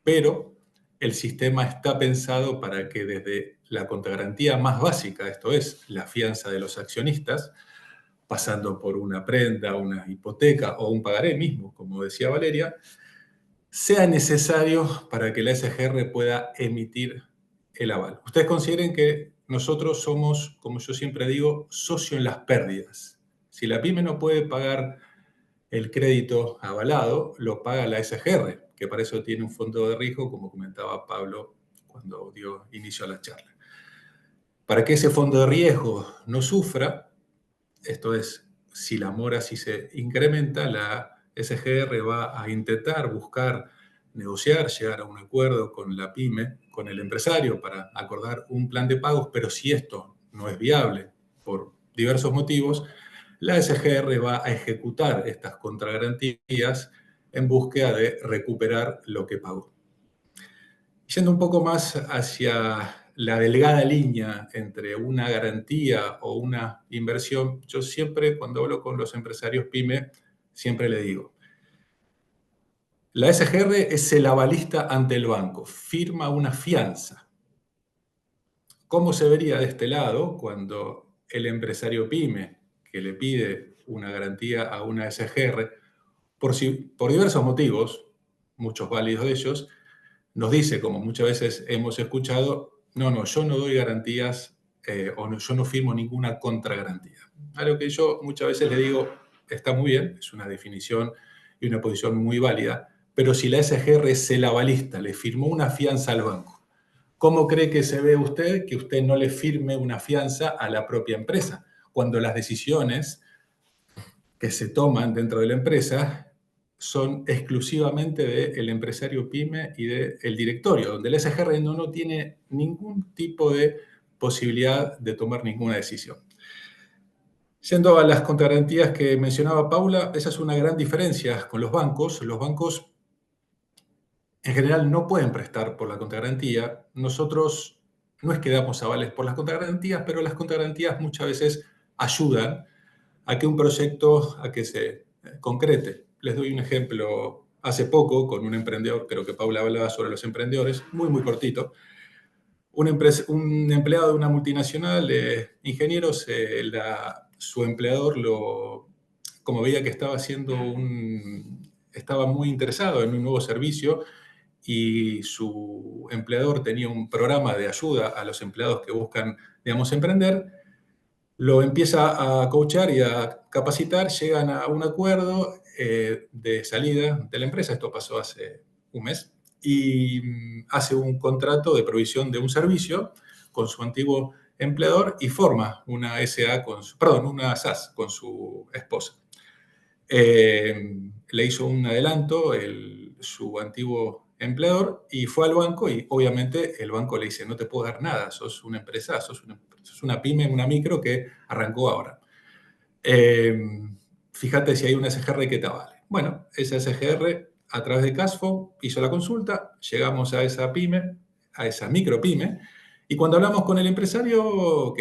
pero el sistema está pensado para que desde la contragarantía más básica, esto es, la fianza de los accionistas, pasando por una prenda, una hipoteca o un pagaré mismo, como decía Valeria, sea necesario para que la SGR pueda emitir el aval. Ustedes consideren que nosotros somos, como yo siempre digo, socio en las pérdidas. Si la pyme no puede pagar el crédito avalado, lo paga la SGR, que para eso tiene un fondo de riesgo, como comentaba Pablo cuando dio inicio a la charla. Para que ese fondo de riesgo no sufra, esto es, si la mora sí se incrementa, la SGR va a intentar buscar negociar, llegar a un acuerdo con la pyme, con el empresario para acordar un plan de pagos, pero si esto no es viable por diversos motivos, la SGR va a ejecutar estas contragarantías en búsqueda de recuperar lo que pagó. Yendo un poco más hacia la delgada línea entre una garantía o una inversión, yo siempre cuando hablo con los empresarios pyme, siempre le digo, la SGR es el avalista ante el banco, firma una fianza. ¿Cómo se vería de este lado cuando el empresario pyme que le pide una garantía a una SGR, por diversos motivos, muchos válidos de ellos, nos dice, como muchas veces hemos escuchado, no, yo no doy garantías yo no firmo ninguna contragarantía? A lo que yo muchas veces le digo, está muy bien, es una definición y una posición muy válida, pero si la SGR es el avalista, le firmó una fianza al banco, ¿cómo cree que se ve usted que usted no le firme una fianza a la propia empresa? Cuando las decisiones que se toman dentro de la empresa son exclusivamente del empresario pyme y del directorio, donde el SGR no tiene ningún tipo de posibilidad de tomar ninguna decisión. Yendo a las contragarantías que mencionaba Paula, esa es una gran diferencia con los bancos. Los bancos en general no pueden prestar por la contragarantía. Nosotros no es que damos avales por las contragarantías, pero las contragarantías muchas veces ayudan a que un proyecto se concrete. Les doy un ejemplo. Hace poco, con un emprendedor, creo que Paula hablaba sobre los emprendedores, muy cortito, un empleado de una multinacional de ingenieros, su empleador, como veía que estaba muy interesado en un nuevo servicio y su empleador tenía un programa de ayuda a los empleados que buscan, digamos, emprender, lo empieza a coachar y a capacitar, llegan a un acuerdo de salida de la empresa, esto pasó hace un mes, y hace un contrato de provisión de un servicio con su antiguo empleador y forma una una SAS con su esposa. Le hizo un adelanto su antiguo empleador y fue al banco y obviamente el banco le dice, no te puedo dar nada, sos una empresa, sos una pyme, una micro que arrancó ahora. Fíjate si hay una SGR que te avale. Bueno, esa SGR a través de Cashflow hizo la consulta, llegamos a esa pyme, a esa micro pyme, y cuando hablamos con el empresario,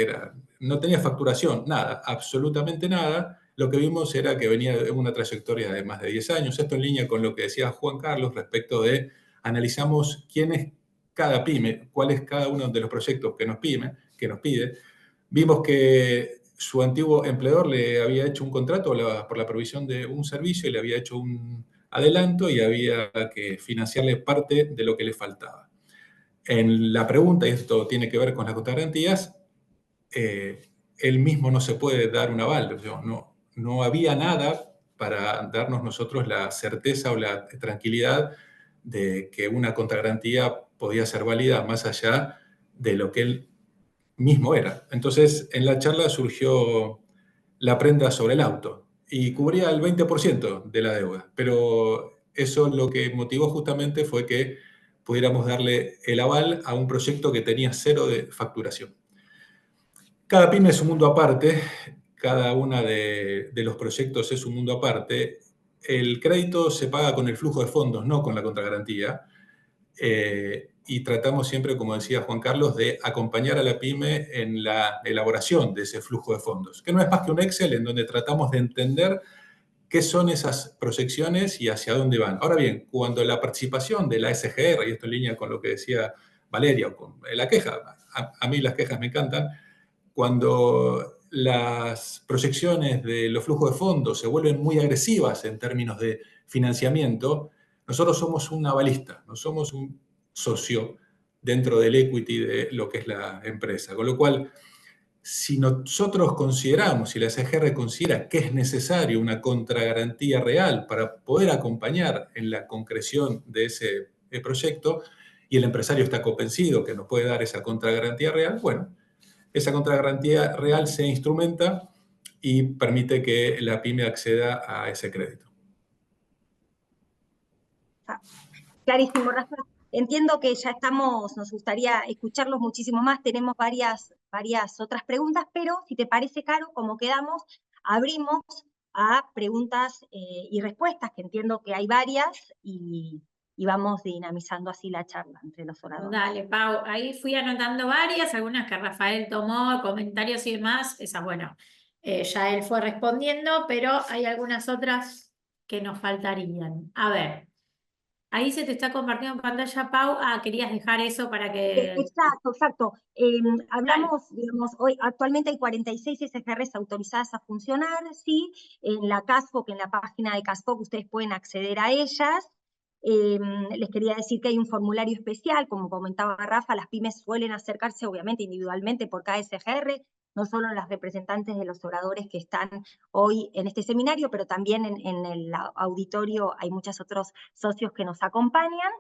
no tenía facturación, nada, absolutamente nada, lo que vimos era que venía de una trayectoria de más de 10 años, esto en línea con lo que decía Juan Carlos respecto de analizamos quién es cada pyme, cuál es cada uno de los proyectos que nos pide. Vimos que su antiguo empleador le había hecho un contrato por la provisión de un servicio y le había hecho un adelanto y había que financiarle parte de lo que le faltaba. En la pregunta, y esto tiene que ver con las contragarantías, él mismo no se puede dar un aval. No había nada para darnos nosotros la certeza o la tranquilidad de que una contragarantía podía ser válida más allá de lo que él mismo era. Entonces, en la charla surgió la prenda sobre el auto y cubría el 20% de la deuda. Pero eso lo que motivó justamente fue que pudiéramos darle el aval a un proyecto que tenía 0 de facturación. Cada pyme es un mundo aparte, cada uno de los proyectos es un mundo aparte. El crédito se paga con el flujo de fondos, no con la contragarantía. Y tratamos siempre, como decía Juan Carlos, de acompañar a la pyme en la elaboración de ese flujo de fondos, que no es más que un Excel en donde tratamos de entender qué son esas proyecciones y hacia dónde van. Ahora bien, cuando la participación de la SGR, y esto en línea con lo que decía Valeria, o con la queja, a mí las quejas me encantan, cuando las proyecciones de los flujos de fondos se vuelven muy agresivas en términos de financiamiento, nosotros somos un avalista, no somos un socio dentro del equity de lo que es la empresa. Con lo cual, si nosotros consideramos, si la SGR considera que es necesario una contragarantía real para poder acompañar en la concreción de ese proyecto, y el empresario está convencido que nos puede dar esa contragarantía real, bueno, esa contragarantía real se instrumenta y permite que la pyme acceda a ese crédito. Clarísimo, Rafa. Entiendo que ya estamos, nos gustaría escucharlos muchísimo más, tenemos varias otras preguntas, pero si te parece, Caro, como quedamos, abrimos a preguntas y respuestas, que entiendo que hay varias, y vamos dinamizando así la charla entre los oradores. Dale, Pau, ahí fui anotando varias, algunas que Rafael tomó, comentarios y demás, esas, bueno, ya él fue respondiendo, pero hay algunas otras que nos faltarían. A ver, ahí se te está compartiendo en pantalla, Pau. Ah, querías dejar eso para que... Exacto, exacto. Hablamos, digamos, hoy actualmente hay 46 SGRs autorizadas a funcionar, ¿sí? En la CASFOC, en la página de CASFOC, ustedes pueden acceder a ellas. Les quería decir que hay un formulario especial, como comentaba Rafa, las pymes suelen acercarse obviamente individualmente por cada SGR, no solo las representantes de los oradores que están hoy en este seminario, pero también en el auditorio hay muchos otros socios que nos acompañan.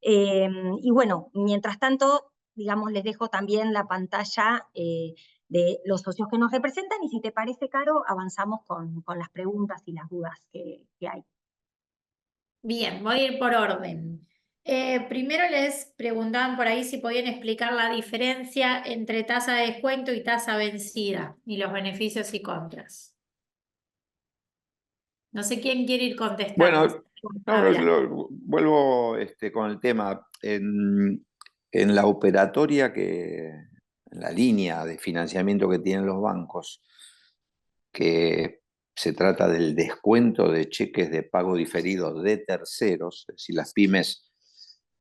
Y bueno, mientras tanto, digamos, les dejo también la pantalla de los socios que nos representan, y si te parece, Caro, avanzamos con las preguntas y las dudas que hay. Bien, voy a ir por orden. Primero les preguntaban por ahí si podían explicar la diferencia entre tasa de descuento y tasa vencida y los beneficios y contras. No sé quién quiere ir contestando. Bueno, vuelvo con el tema. En la operatoria en la línea de financiamiento que tienen los bancos, que se trata del descuento de cheques de pago diferido de terceros, es decir, las pymes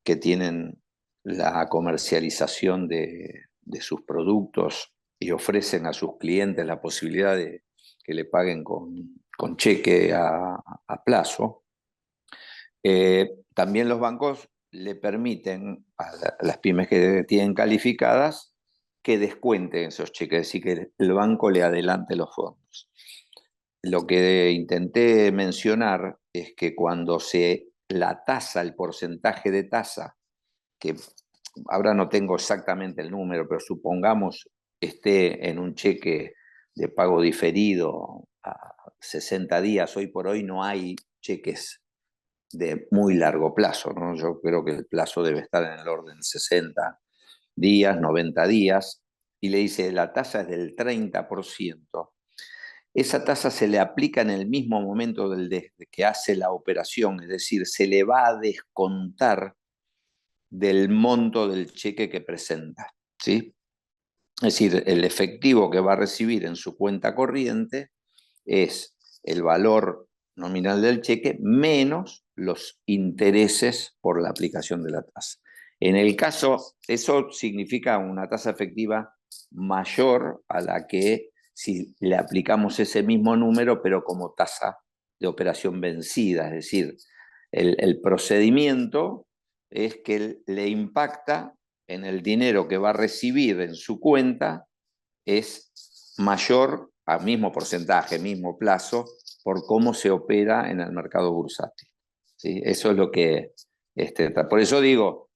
que tienen la comercialización de sus productos y ofrecen a sus clientes la posibilidad de que le paguen con cheque a plazo. También los bancos le permiten a las pymes que tienen calificadas que descuenten esos cheques, es decir, que el banco le adelante los fondos. Lo que intenté mencionar es que cuando la tasa, el porcentaje de tasa, que ahora no tengo exactamente el número, pero supongamos esté en un cheque de pago diferido a 60 días, hoy por hoy no hay cheques de muy largo plazo, ¿no? Yo creo que el plazo debe estar en el orden de 60 días, 90 días, y le dice la tasa es del 30%. Esa tasa se le aplica en el mismo momento que hace la operación, es decir, se le va a descontar del monto del cheque que presenta, ¿sí? Es decir, el efectivo que va a recibir en su cuenta corriente es el valor nominal del cheque menos los intereses por la aplicación de la tasa. En el caso, eso significa una tasa efectiva mayor a la que si le aplicamos ese mismo número, pero como tasa de operación vencida, es decir, el procedimiento es que le impacta en el dinero que va a recibir en su cuenta, es mayor al mismo porcentaje, mismo plazo, por cómo se opera en el mercado bursátil. ¿Sí? Eso es lo que... por eso digo,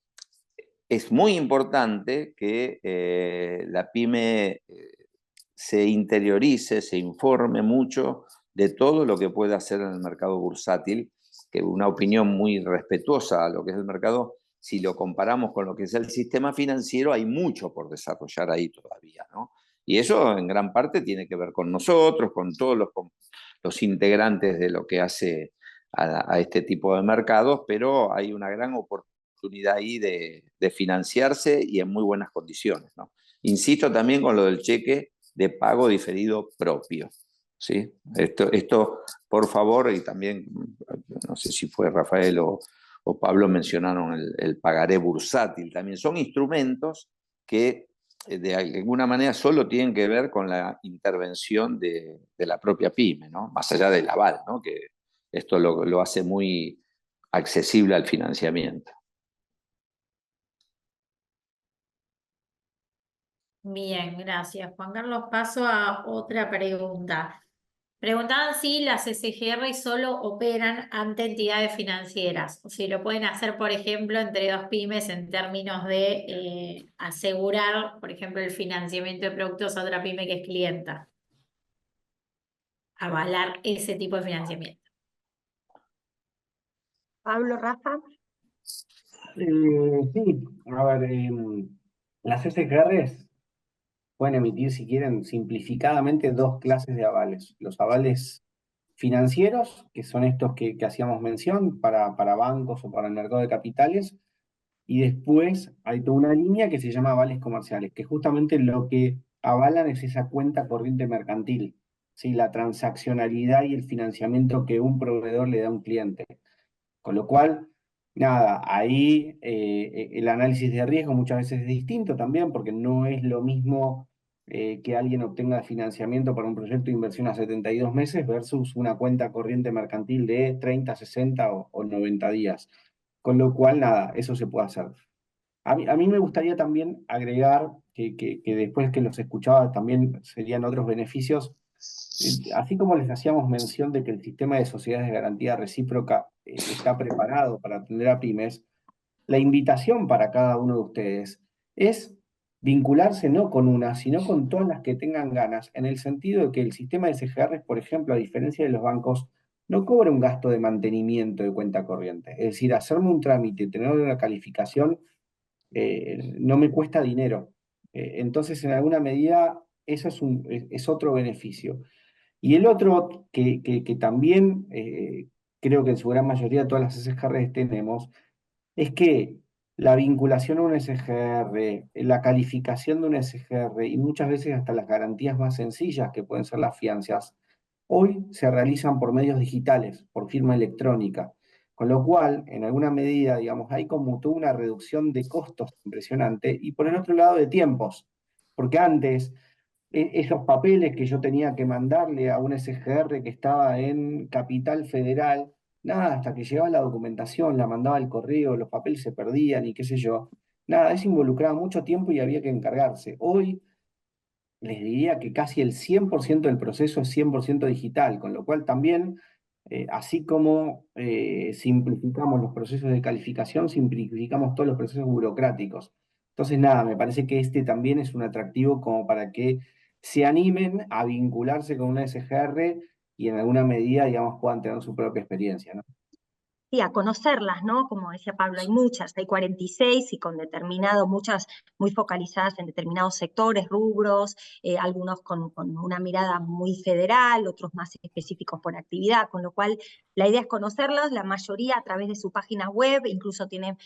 es muy importante que la pyme se interiorice, se informe mucho de todo lo que puede hacer en el mercado bursátil, que una opinión muy respetuosa a lo que es el mercado, si lo comparamos con lo que es el sistema financiero, hay mucho por desarrollar ahí todavía, ¿no? Y eso en gran parte tiene que ver con nosotros, con todos los integrantes de lo que hace a este tipo de mercados, pero hay una gran oportunidad ahí de financiarse y en muy buenas condiciones, ¿no? Insisto también con lo del cheque de pago diferido propio, ¿sí? Esto, por favor, y también, no sé si fue Rafael o Pablo mencionaron el pagaré bursátil, también son instrumentos que de alguna manera solo tienen que ver con la intervención de la propia pyme, ¿no? Más allá del aval, ¿no? Que esto lo hace muy accesible al financiamiento. Bien, gracias. Juan Carlos, paso a otra pregunta. Preguntaban si las SGR solo operan ante entidades financieras, o si lo pueden hacer, por ejemplo, entre dos pymes en términos de asegurar, por ejemplo, el financiamiento de productos a otra pyme que es clienta. Avalar ese tipo de financiamiento. Pablo, Rafa. Sí, a ver, las SGRs pueden emitir, si quieren, simplificadamente dos clases de avales. Los avales financieros, que son estos que hacíamos mención para bancos o para el mercado de capitales, y después hay toda una línea que se llama avales comerciales, que justamente lo que avalan es esa cuenta corriente mercantil, ¿sí? La transaccionalidad y el financiamiento que un proveedor le da a un cliente. Con lo cual, nada, ahí el análisis de riesgo muchas veces es distinto también, porque no es lo mismo que alguien obtenga financiamiento para un proyecto de inversión a 72 meses versus una cuenta corriente mercantil de 30, 60 o 90 días. Con lo cual, nada, eso se puede hacer. A mí me gustaría también agregar que después que los escuchaba también serían otros beneficios. Así como les hacíamos mención de que el sistema de sociedades de garantía recíproca está preparado para atender a pymes, la invitación para cada uno de ustedes es vincularse no con una, sino con todas las que tengan ganas, en el sentido de que el sistema de SGR, por ejemplo, a diferencia de los bancos, no cobra un gasto de mantenimiento de cuenta corriente. Es decir, hacerme un trámite, tener una calificación, no me cuesta dinero. Entonces, en alguna medida, eso es otro beneficio. Y el otro, que también creo que en su gran mayoría todas las SGRs tenemos, es que la vinculación a un SGR, la calificación de un SGR y muchas veces hasta las garantías más sencillas que pueden ser las fianzas, hoy se realizan por medios digitales, por firma electrónica. Con lo cual, en alguna medida, digamos, hay como toda una reducción de costos impresionante y por el otro lado de tiempos. Porque antes esos papeles que yo tenía que mandarle a un SGR que estaba en Capital Federal, nada, hasta que llegaba la documentación, la mandaba al correo, los papeles se perdían y qué sé yo. Nada, eso involucraba mucho tiempo y había que encargarse. Hoy les diría que casi el 100% del proceso es 100% digital, con lo cual también, así como simplificamos los procesos de calificación, simplificamos todos los procesos burocráticos. Entonces, nada, me parece que este también es un atractivo como para que se animen a vincularse con una SGR y en alguna medida, digamos, puedan tener su propia experiencia, ¿no? Sí, a conocerlas, ¿no? Como decía Pablo, hay muchas, hay 46 y con muchas muy focalizadas en determinados sectores, rubros, algunos con una mirada muy federal, otros más específicos por actividad, con lo cual la idea es conocerlas, la mayoría a través de su página web, incluso tienen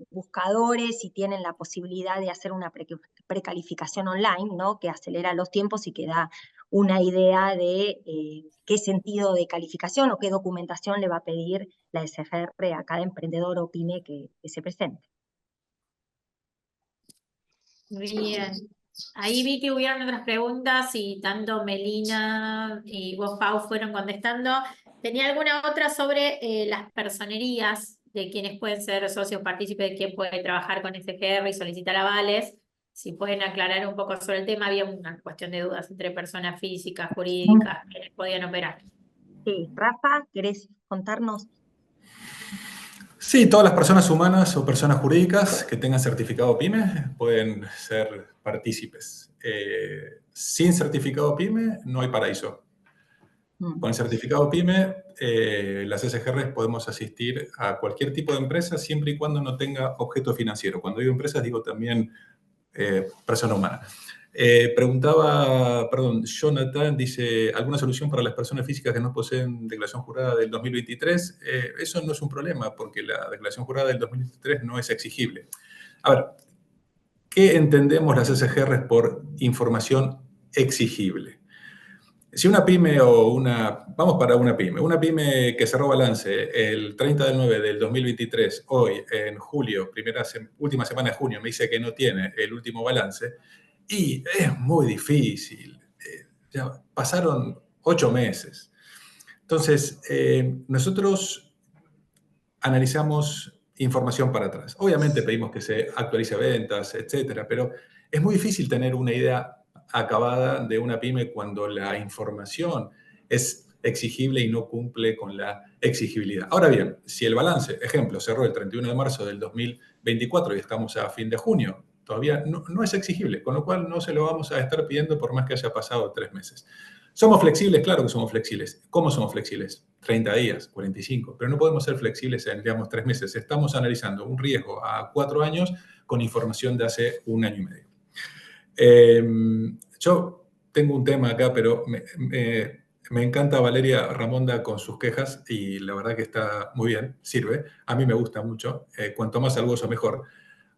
buscadores y tienen la posibilidad de hacer una precalificación online, ¿no? Que acelera los tiempos y que da una idea de qué sentido de calificación o qué documentación le va a pedir la SGR a cada emprendedor o pyme que se presente. Bien. Ahí vi que hubieron otras preguntas y tanto Melina y vos, Pau, fueron contestando. ¿Tenía alguna otra sobre las personerías de quienes pueden ser socios partícipes, de quién puede trabajar con SGR y solicitar avales? Si pueden aclarar un poco sobre el tema, había una cuestión de dudas entre personas físicas, jurídicas, quienes podían operar. Sí, Rafa, ¿querés contarnos? Sí, todas las personas humanas o personas jurídicas que tengan certificado PYME pueden ser partícipes. Sin certificado PYME no hay paraíso. Con el certificado PYME, las SGRs podemos asistir a cualquier tipo de empresa siempre y cuando no tenga objeto financiero. Cuando digo empresas, digo también persona humana. Preguntaba, perdón, Jonathan dice, ¿alguna solución para las personas físicas que no poseen declaración jurada del 2023? Eso no es un problema porque la declaración jurada del 2023 no es exigible. A ver, ¿qué entendemos las SGRs por información exigible? Si una pyme o vamos para una pyme que cerró balance el 30 del 9 del 2023, hoy en julio, última semana de junio, me dice que no tiene el último balance, y es muy difícil. Ya pasaron 8 meses. Entonces, nosotros analizamos información para atrás. Obviamente pedimos que se actualice ventas, etcétera, pero es muy difícil tener una idea acabada de una pyme cuando la información es exigible y no cumple con la exigibilidad. Ahora bien, si el balance, ejemplo, cerró el 31 de marzo del 2024 y estamos a fin de junio, todavía no es exigible, con lo cual no se lo vamos a estar pidiendo por más que haya pasado 3 meses. ¿Somos flexibles? Claro que somos flexibles. ¿Cómo somos flexibles? 30 días, 45, pero no podemos ser flexibles en, digamos, 3 meses. Estamos analizando un riesgo a 4 años con información de hace 1 año y medio. Yo tengo un tema acá, pero me encanta Valeria Ramonda con sus quejas y la verdad que está muy bien, sirve. A mí me gusta mucho. Cuanto más algoso, mejor.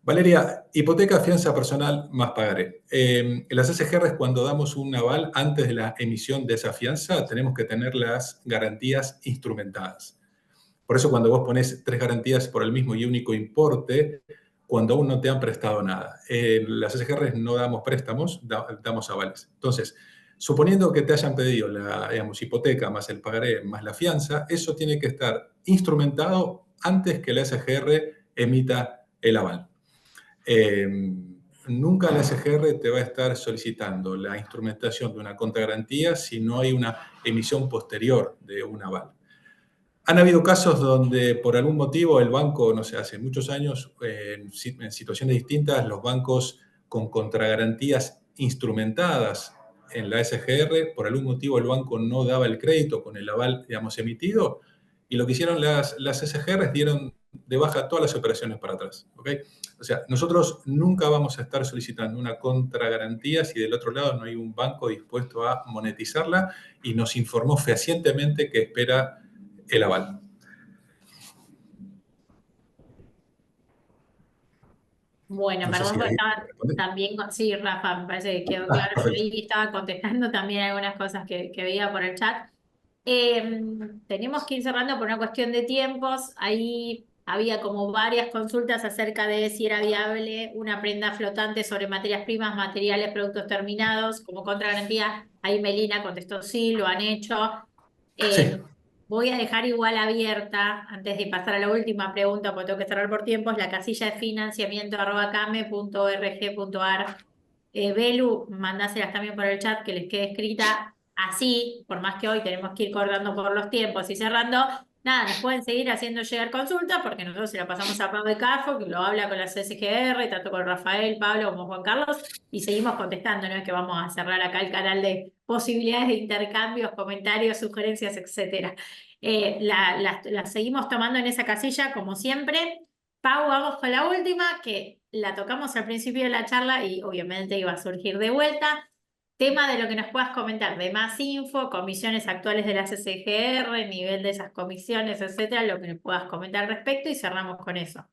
Valeria, hipoteca, fianza personal más pagaré. En las SGRs, cuando damos un aval antes de la emisión de esa fianza, tenemos que tener las garantías instrumentadas. Por eso cuando vos pones 3 garantías por el mismo y único importe, cuando aún no te han prestado nada. En las SGRs no damos préstamos, damos avales. Entonces, suponiendo que te hayan pedido la, digamos, hipoteca más el pagaré más la fianza, eso tiene que estar instrumentado antes que la SGR emita el aval. Nunca la SGR te va a estar solicitando la instrumentación de una contragarantía si no hay una emisión posterior de un aval. Han habido casos donde por algún motivo el banco, no sé, hace muchos años, en situaciones distintas, los bancos con contragarantías instrumentadas en la SGR, por algún motivo el banco no daba el crédito con el aval, digamos, emitido, y lo que hicieron las SGR dieron de baja todas las operaciones para atrás, ¿ok? O sea, nosotros nunca vamos a estar solicitando una contragarantía si del otro lado no hay un banco dispuesto a monetizarla y nos informó fehacientemente que espera el aval. Bueno, No sé perdón, si porque ahí estaba responde. también, sí, Rafa, me parece que quedó claro. Yo Perfecto. ahí estaba contestando también algunas cosas que veía por el chat. Tenemos que ir cerrando por una cuestión de tiempos. Ahí había como varias consultas acerca de si era viable una prenda flotante sobre materias primas, materiales, productos terminados, como contragarantía. Ahí Melina contestó sí, lo han hecho. Sí, Voy a dejar igual abierta, antes de pasar a la última pregunta, porque tengo que cerrar por tiempos, la casilla de financiamiento@came.org.ar. Belu, mandáselas también por el chat que les quede escrita así, por más que hoy tenemos que ir cortando por los tiempos y cerrando. Nada, nos pueden seguir haciendo llegar consultas porque nosotros se la pasamos a Pablo de Carfo, que lo habla con las SGR, tanto con Rafael, Pablo como Juan Carlos, y seguimos contestando, no es que vamos a cerrar acá el canal de posibilidades de intercambios, comentarios, sugerencias, etcétera. Las seguimos tomando en esa casilla, como siempre. Pau, vamos con la última, que la tocamos al principio de la charla y obviamente iba a surgir de vuelta. Tema de lo que nos puedas comentar, de más info, comisiones actuales de las SGR, nivel de esas comisiones, etcétera, lo que nos puedas comentar al respecto y cerramos con eso.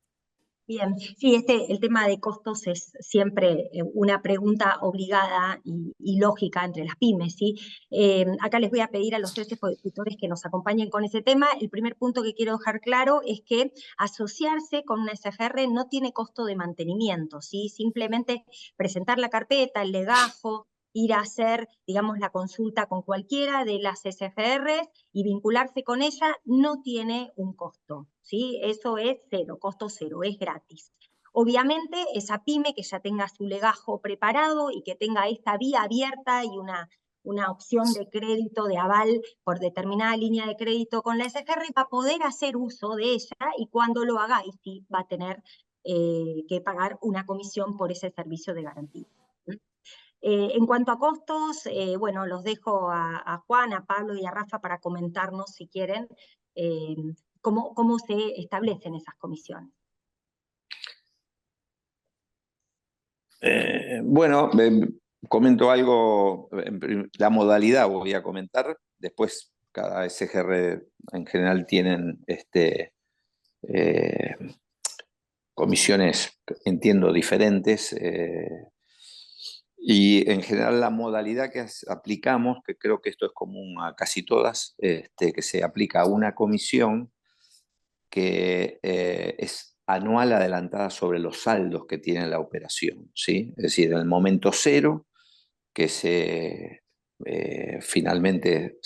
Bien, sí, el tema de costos es siempre una pregunta obligada y lógica entre las pymes, ¿sí? Acá les voy a pedir a los 3 expositores que nos acompañen con ese tema. El primer punto que quiero dejar claro es que asociarse con una SGR no tiene costo de mantenimiento, ¿sí? Simplemente presentar la carpeta, el legajo, ir a hacer, digamos, la consulta con cualquiera de las SGRs y vincularse con ella no tiene un costo, ¿sí? Eso es cero, costo cero, es gratis. Obviamente, esa pyme que ya tenga su legajo preparado y que tenga esta vía abierta y una una opción de crédito, de aval por determinada línea de crédito con la SGR, va a poder hacer uso de ella, y cuando lo haga, y sí va a tener que pagar una comisión por ese servicio de garantía. En cuanto a costos, bueno, los dejo a Juan, a Pablo y a Rafa para comentarnos, si quieren, cómo se establecen esas comisiones. Bueno, comento algo, la modalidad voy a comentar, después cada SGR en general tienen comisiones, entiendo, diferentes, y en general la modalidad que aplicamos, que creo que esto es común a casi todas, que se aplica una comisión que es anual adelantada sobre los saldos que tiene la operación, ¿sí? Es decir, en el momento cero, que finalmente,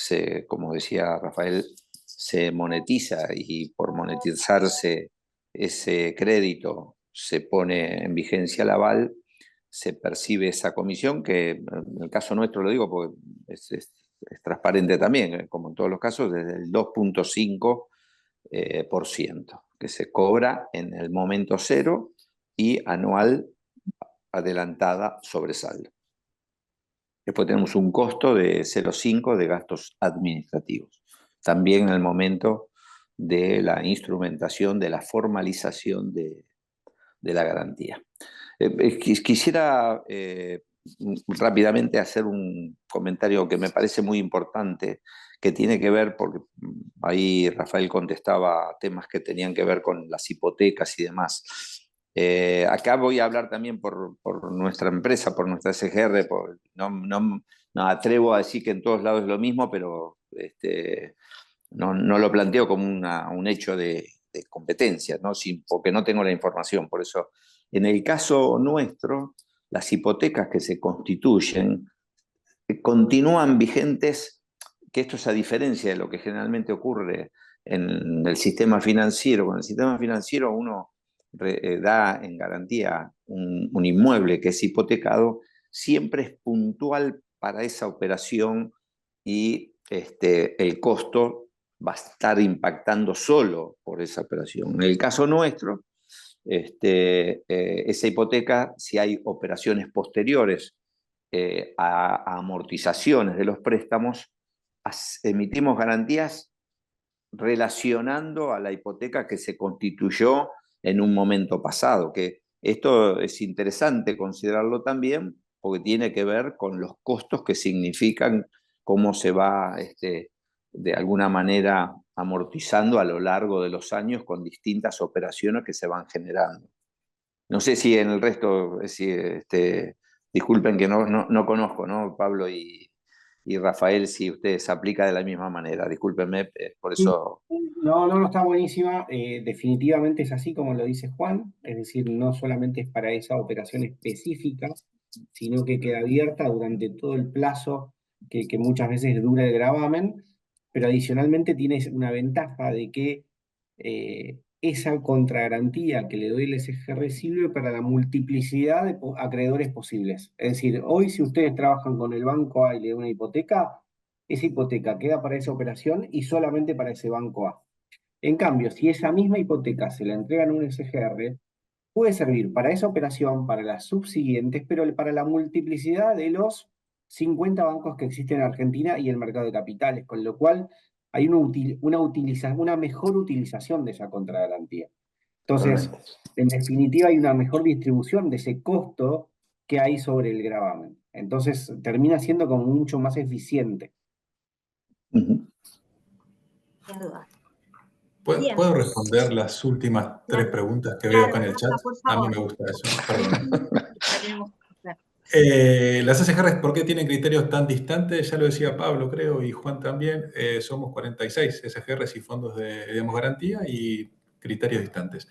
como decía Rafael, se monetiza, y por monetizarse ese crédito se pone en vigencia el aval, se percibe esa comisión, que en el caso nuestro, lo digo porque es transparente también, como en todos los casos, desde el 2.5%, que se cobra en el momento cero y anual adelantada sobre saldo. Después tenemos un costo de 0,5 de gastos administrativos. También en el momento de la instrumentación, de la formalización de la garantía. Quisiera rápidamente hacer un comentario que me parece muy importante, que tiene que ver, porque ahí Rafael contestaba temas que tenían que ver con las hipotecas y demás. Acá voy a hablar también por nuestra empresa, por nuestra SGR, no atrevo a decir que en todos lados es lo mismo, pero no lo planteo como un hecho de competencia, ¿no? Porque no tengo la información. Por eso, en el caso nuestro, las hipotecas que se constituyen continúan vigentes, que esto es a diferencia de lo que generalmente ocurre en el sistema financiero. Con el sistema financiero uno da en garantía un inmueble que es hipotecado, siempre es puntual para esa operación, y el costo va a estar impactando solo por esa operación. En el caso nuestro, esa hipoteca, si hay operaciones posteriores a amortizaciones de los préstamos, emitimos garantías relacionando a la hipoteca que se constituyó en un momento pasado, que esto es interesante considerarlo también, porque tiene que ver con los costos que significan cómo se va de alguna manera amortizando a lo largo de los años con distintas operaciones que se van generando. No sé si en el resto, disculpen que no conozco, ¿no? Pablo y Rafael, si ustedes aplica de la misma manera. Discúlpenme, por eso. No, está buenísima. Definitivamente es así como lo dice Juan, es decir, no solamente es para esa operación específica, sino que queda abierta durante todo el plazo que muchas veces dura el gravamen, pero adicionalmente tiene una ventaja de que esa contragarantía que le doy el SGR sirve para la multiplicidad de acreedores posibles. Es decir, hoy si ustedes trabajan con el banco A y le dan una hipoteca, esa hipoteca queda para esa operación y solamente para ese banco A. En cambio, si esa misma hipoteca se la entregan a un SGR, puede servir para esa operación, para las subsiguientes, pero para la multiplicidad de los 50 bancos que existen en Argentina y el mercado de capitales, con lo cual hay una mejor utilización de esa contragarantía. Entonces, en definitiva, hay una mejor distribución de ese costo que hay sobre el gravamen. Entonces, termina siendo como mucho más eficiente. Sin duda. ¿Puedo responder las últimas 3 preguntas que veo acá en el chat? A mí me gusta eso. Perdón. Las SGRs, ¿por qué tienen criterios tan distantes? Ya lo decía Pablo, creo, y Juan también. Somos 46 SGRs y fondos de garantía y criterios distantes.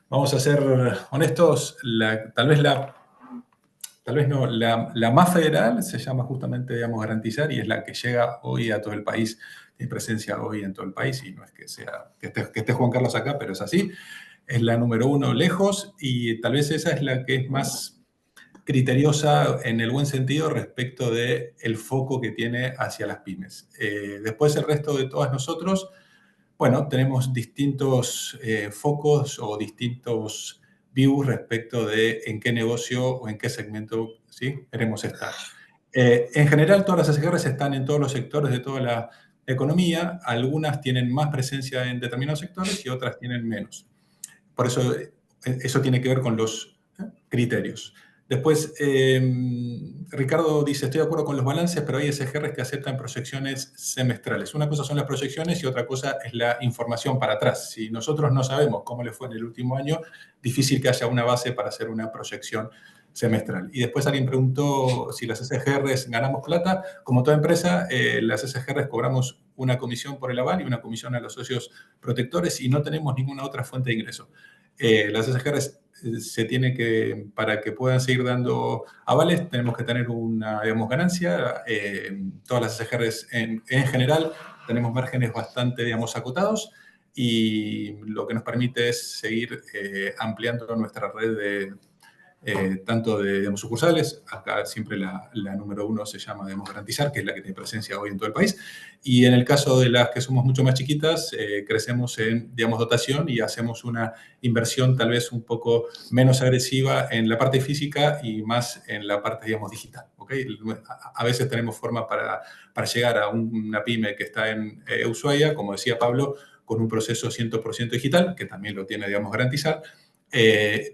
Vamos a ser honestos, tal vez no, la más federal se llama justamente Garantizar, y es la que llega hoy a todo el país, tiene presencia hoy en todo el país, y no es que esté Juan Carlos acá, pero es así. Es la número 1 lejos, y tal vez esa es la que es más criteriosa en el buen sentido respecto del foco que tiene hacia las pymes. Después el resto de todos nosotros, bueno, tenemos distintos focos o distintos views respecto de en qué negocio o en qué segmento, ¿sí?, queremos estar. En general, todas las SGRs están en todos los sectores de toda la economía. Algunas tienen más presencia en determinados sectores y otras tienen menos. Por eso, eso tiene que ver con los criterios. Después, Ricardo dice, estoy de acuerdo con los balances, pero hay SGRs que aceptan proyecciones semestrales. Una cosa son las proyecciones y otra cosa es la información para atrás. Si nosotros no sabemos cómo le fue en el último año, difícil que haya una base para hacer una proyección semestral. Y después alguien preguntó si las SGRs ganamos plata. Como toda empresa, las SGRs cobramos una comisión por el aval y una comisión a los socios protectores y no tenemos ninguna otra fuente de ingreso. Las SGRs se tiene que, para que puedan seguir dando avales, tenemos que tener una, digamos, ganancia. Todas las SGRs en general tenemos márgenes bastante, digamos, acotados y lo que nos permite es seguir ampliando nuestra red de tanto de, digamos, sucursales. Acá siempre la número 1 se llama, digamos, Garantizar, que es la que tiene presencia hoy en todo el país. Y en el caso de las que somos mucho más chiquitas, crecemos en, digamos, dotación y hacemos una inversión tal vez un poco menos agresiva en la parte física y más en la parte, digamos, digital. ¿Okay? A veces tenemos forma para llegar a una pyme que está en Ushuaia, como decía Pablo, con un proceso 100% digital, que también lo tiene, digamos, Garantizar.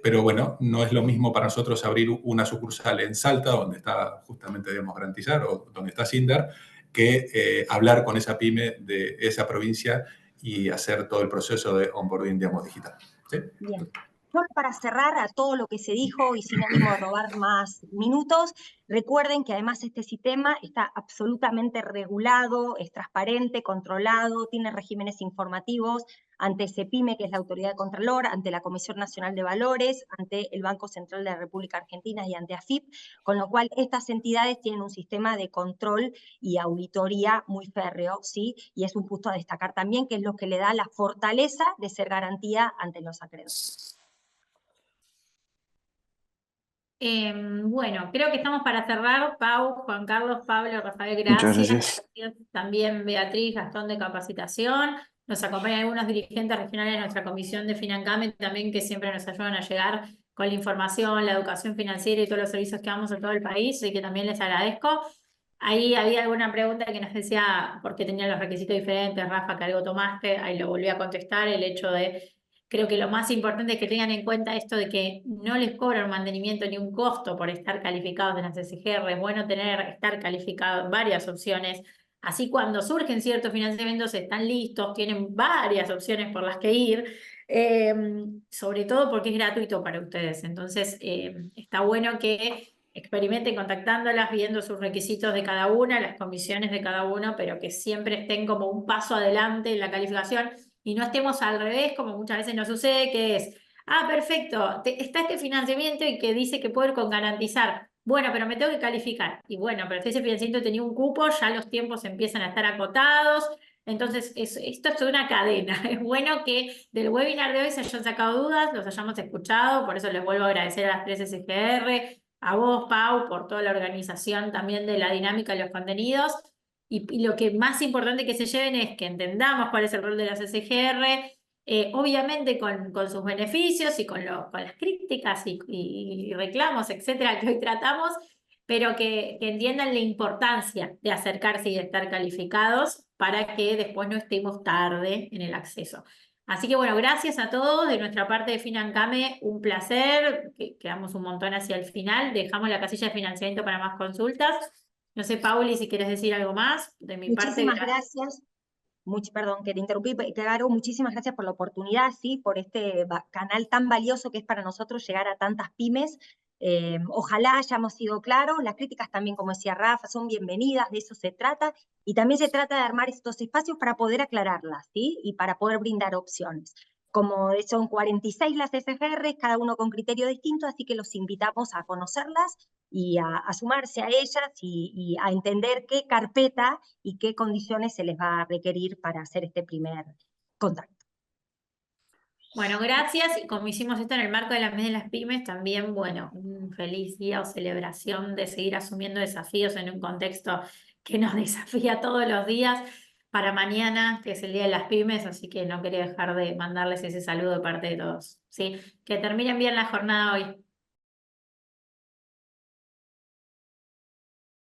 Pero bueno, no es lo mismo para nosotros abrir una sucursal en Salta, donde está justamente, digamos, Garantizar, o donde está Sindar, que hablar con esa pyme de esa provincia y hacer todo el proceso de onboarding, digamos, digital. ¿Sí? Bien. Solo para cerrar a todo lo que se dijo y sin ánimo de robar más minutos, recuerden que además este sistema está absolutamente regulado, es transparente, controlado, tiene regímenes informativos ante CEPIME, que es la Autoridad de Contralor, ante la Comisión Nacional de Valores, ante el Banco Central de la República Argentina y ante AFIP, con lo cual estas entidades tienen un sistema de control y auditoría muy férreo, ¿sí? Y es un punto a destacar también, que es lo que le da la fortaleza de ser garantía ante los acreedores. Bueno, creo que estamos para cerrar. Pau, Juan Carlos, Pablo, Rafael, Muchas gracias. gracias. También Beatriz, Gastón de Capacitación. Nos acompañan algunos dirigentes regionales de nuestra comisión de Financame también, que siempre nos ayudan a llegar con la información, la educación financiera y todos los servicios que damos en todo el país, y que también les agradezco. Ahí había alguna pregunta que nos decía por qué tenían los requisitos diferentes, Rafa, que algo tomaste, ahí lo volví a contestar, el hecho de... Creo que lo más importante es que tengan en cuenta esto de que no les cobran un mantenimiento ni un costo por estar calificados en las SGR. Es bueno estar calificados en varias opciones. Así cuando surgen ciertos financiamientos están listos, tienen varias opciones por las que ir, sobre todo porque es gratuito para ustedes. Entonces está bueno que experimenten contactándolas, viendo sus requisitos de cada una, las comisiones de cada uno, pero que siempre estén como un paso adelante en la calificación. Y no estemos al revés, como muchas veces nos sucede, que es, perfecto, está este financiamiento y que dice que puedo ir con Garantizar. Bueno, pero me tengo que calificar. Y bueno, pero ese financiamiento tenía un cupo, ya los tiempos empiezan a estar acotados. Entonces, esto es una cadena. Es bueno que del webinar de hoy se hayan sacado dudas, los hayamos escuchado, por eso les vuelvo a agradecer a las 3 SGR, a vos, Pau, por toda la organización también de la dinámica de los contenidos. Y lo que más importante que se lleven es que entendamos cuál es el rol de las SGR, obviamente con sus beneficios y con las críticas y reclamos, etcétera, que hoy tratamos, pero que entiendan la importancia de acercarse y de estar calificados para que después no estemos tarde en el acceso. Así que bueno, gracias a todos. De nuestra parte de Financame, un placer. Quedamos un montón hacia el final. Dejamos la casilla de financiamiento para más consultas. No sé, Pauli, si quieres decir algo más. De mi parte, Muchísimas gracias. Perdón que te interrumpí, Caro, muchísimas gracias por la oportunidad, ¿sí? Por este canal tan valioso que es para nosotros llegar a tantas pymes. Ojalá hayamos sido claros, las críticas también, como decía Rafa, son bienvenidas, de eso se trata, y también se trata de armar estos espacios para poder aclararlas, ¿sí? Y para poder brindar opciones. Como son 46 las SGR, cada uno con criterio distinto, así que los invitamos a conocerlas y a sumarse a ellas y a entender qué carpeta y qué condiciones se les va a requerir para hacer este primer contacto. Bueno, gracias. Y como hicimos esto en el marco de la Mes de las Pymes, también, bueno, un feliz día o celebración de seguir asumiendo desafíos en un contexto que nos desafía todos los días para mañana, que es el Día de las Pymes, así que no quería dejar de mandarles ese saludo de parte de todos. ¿Sí? Que terminen bien la jornada hoy.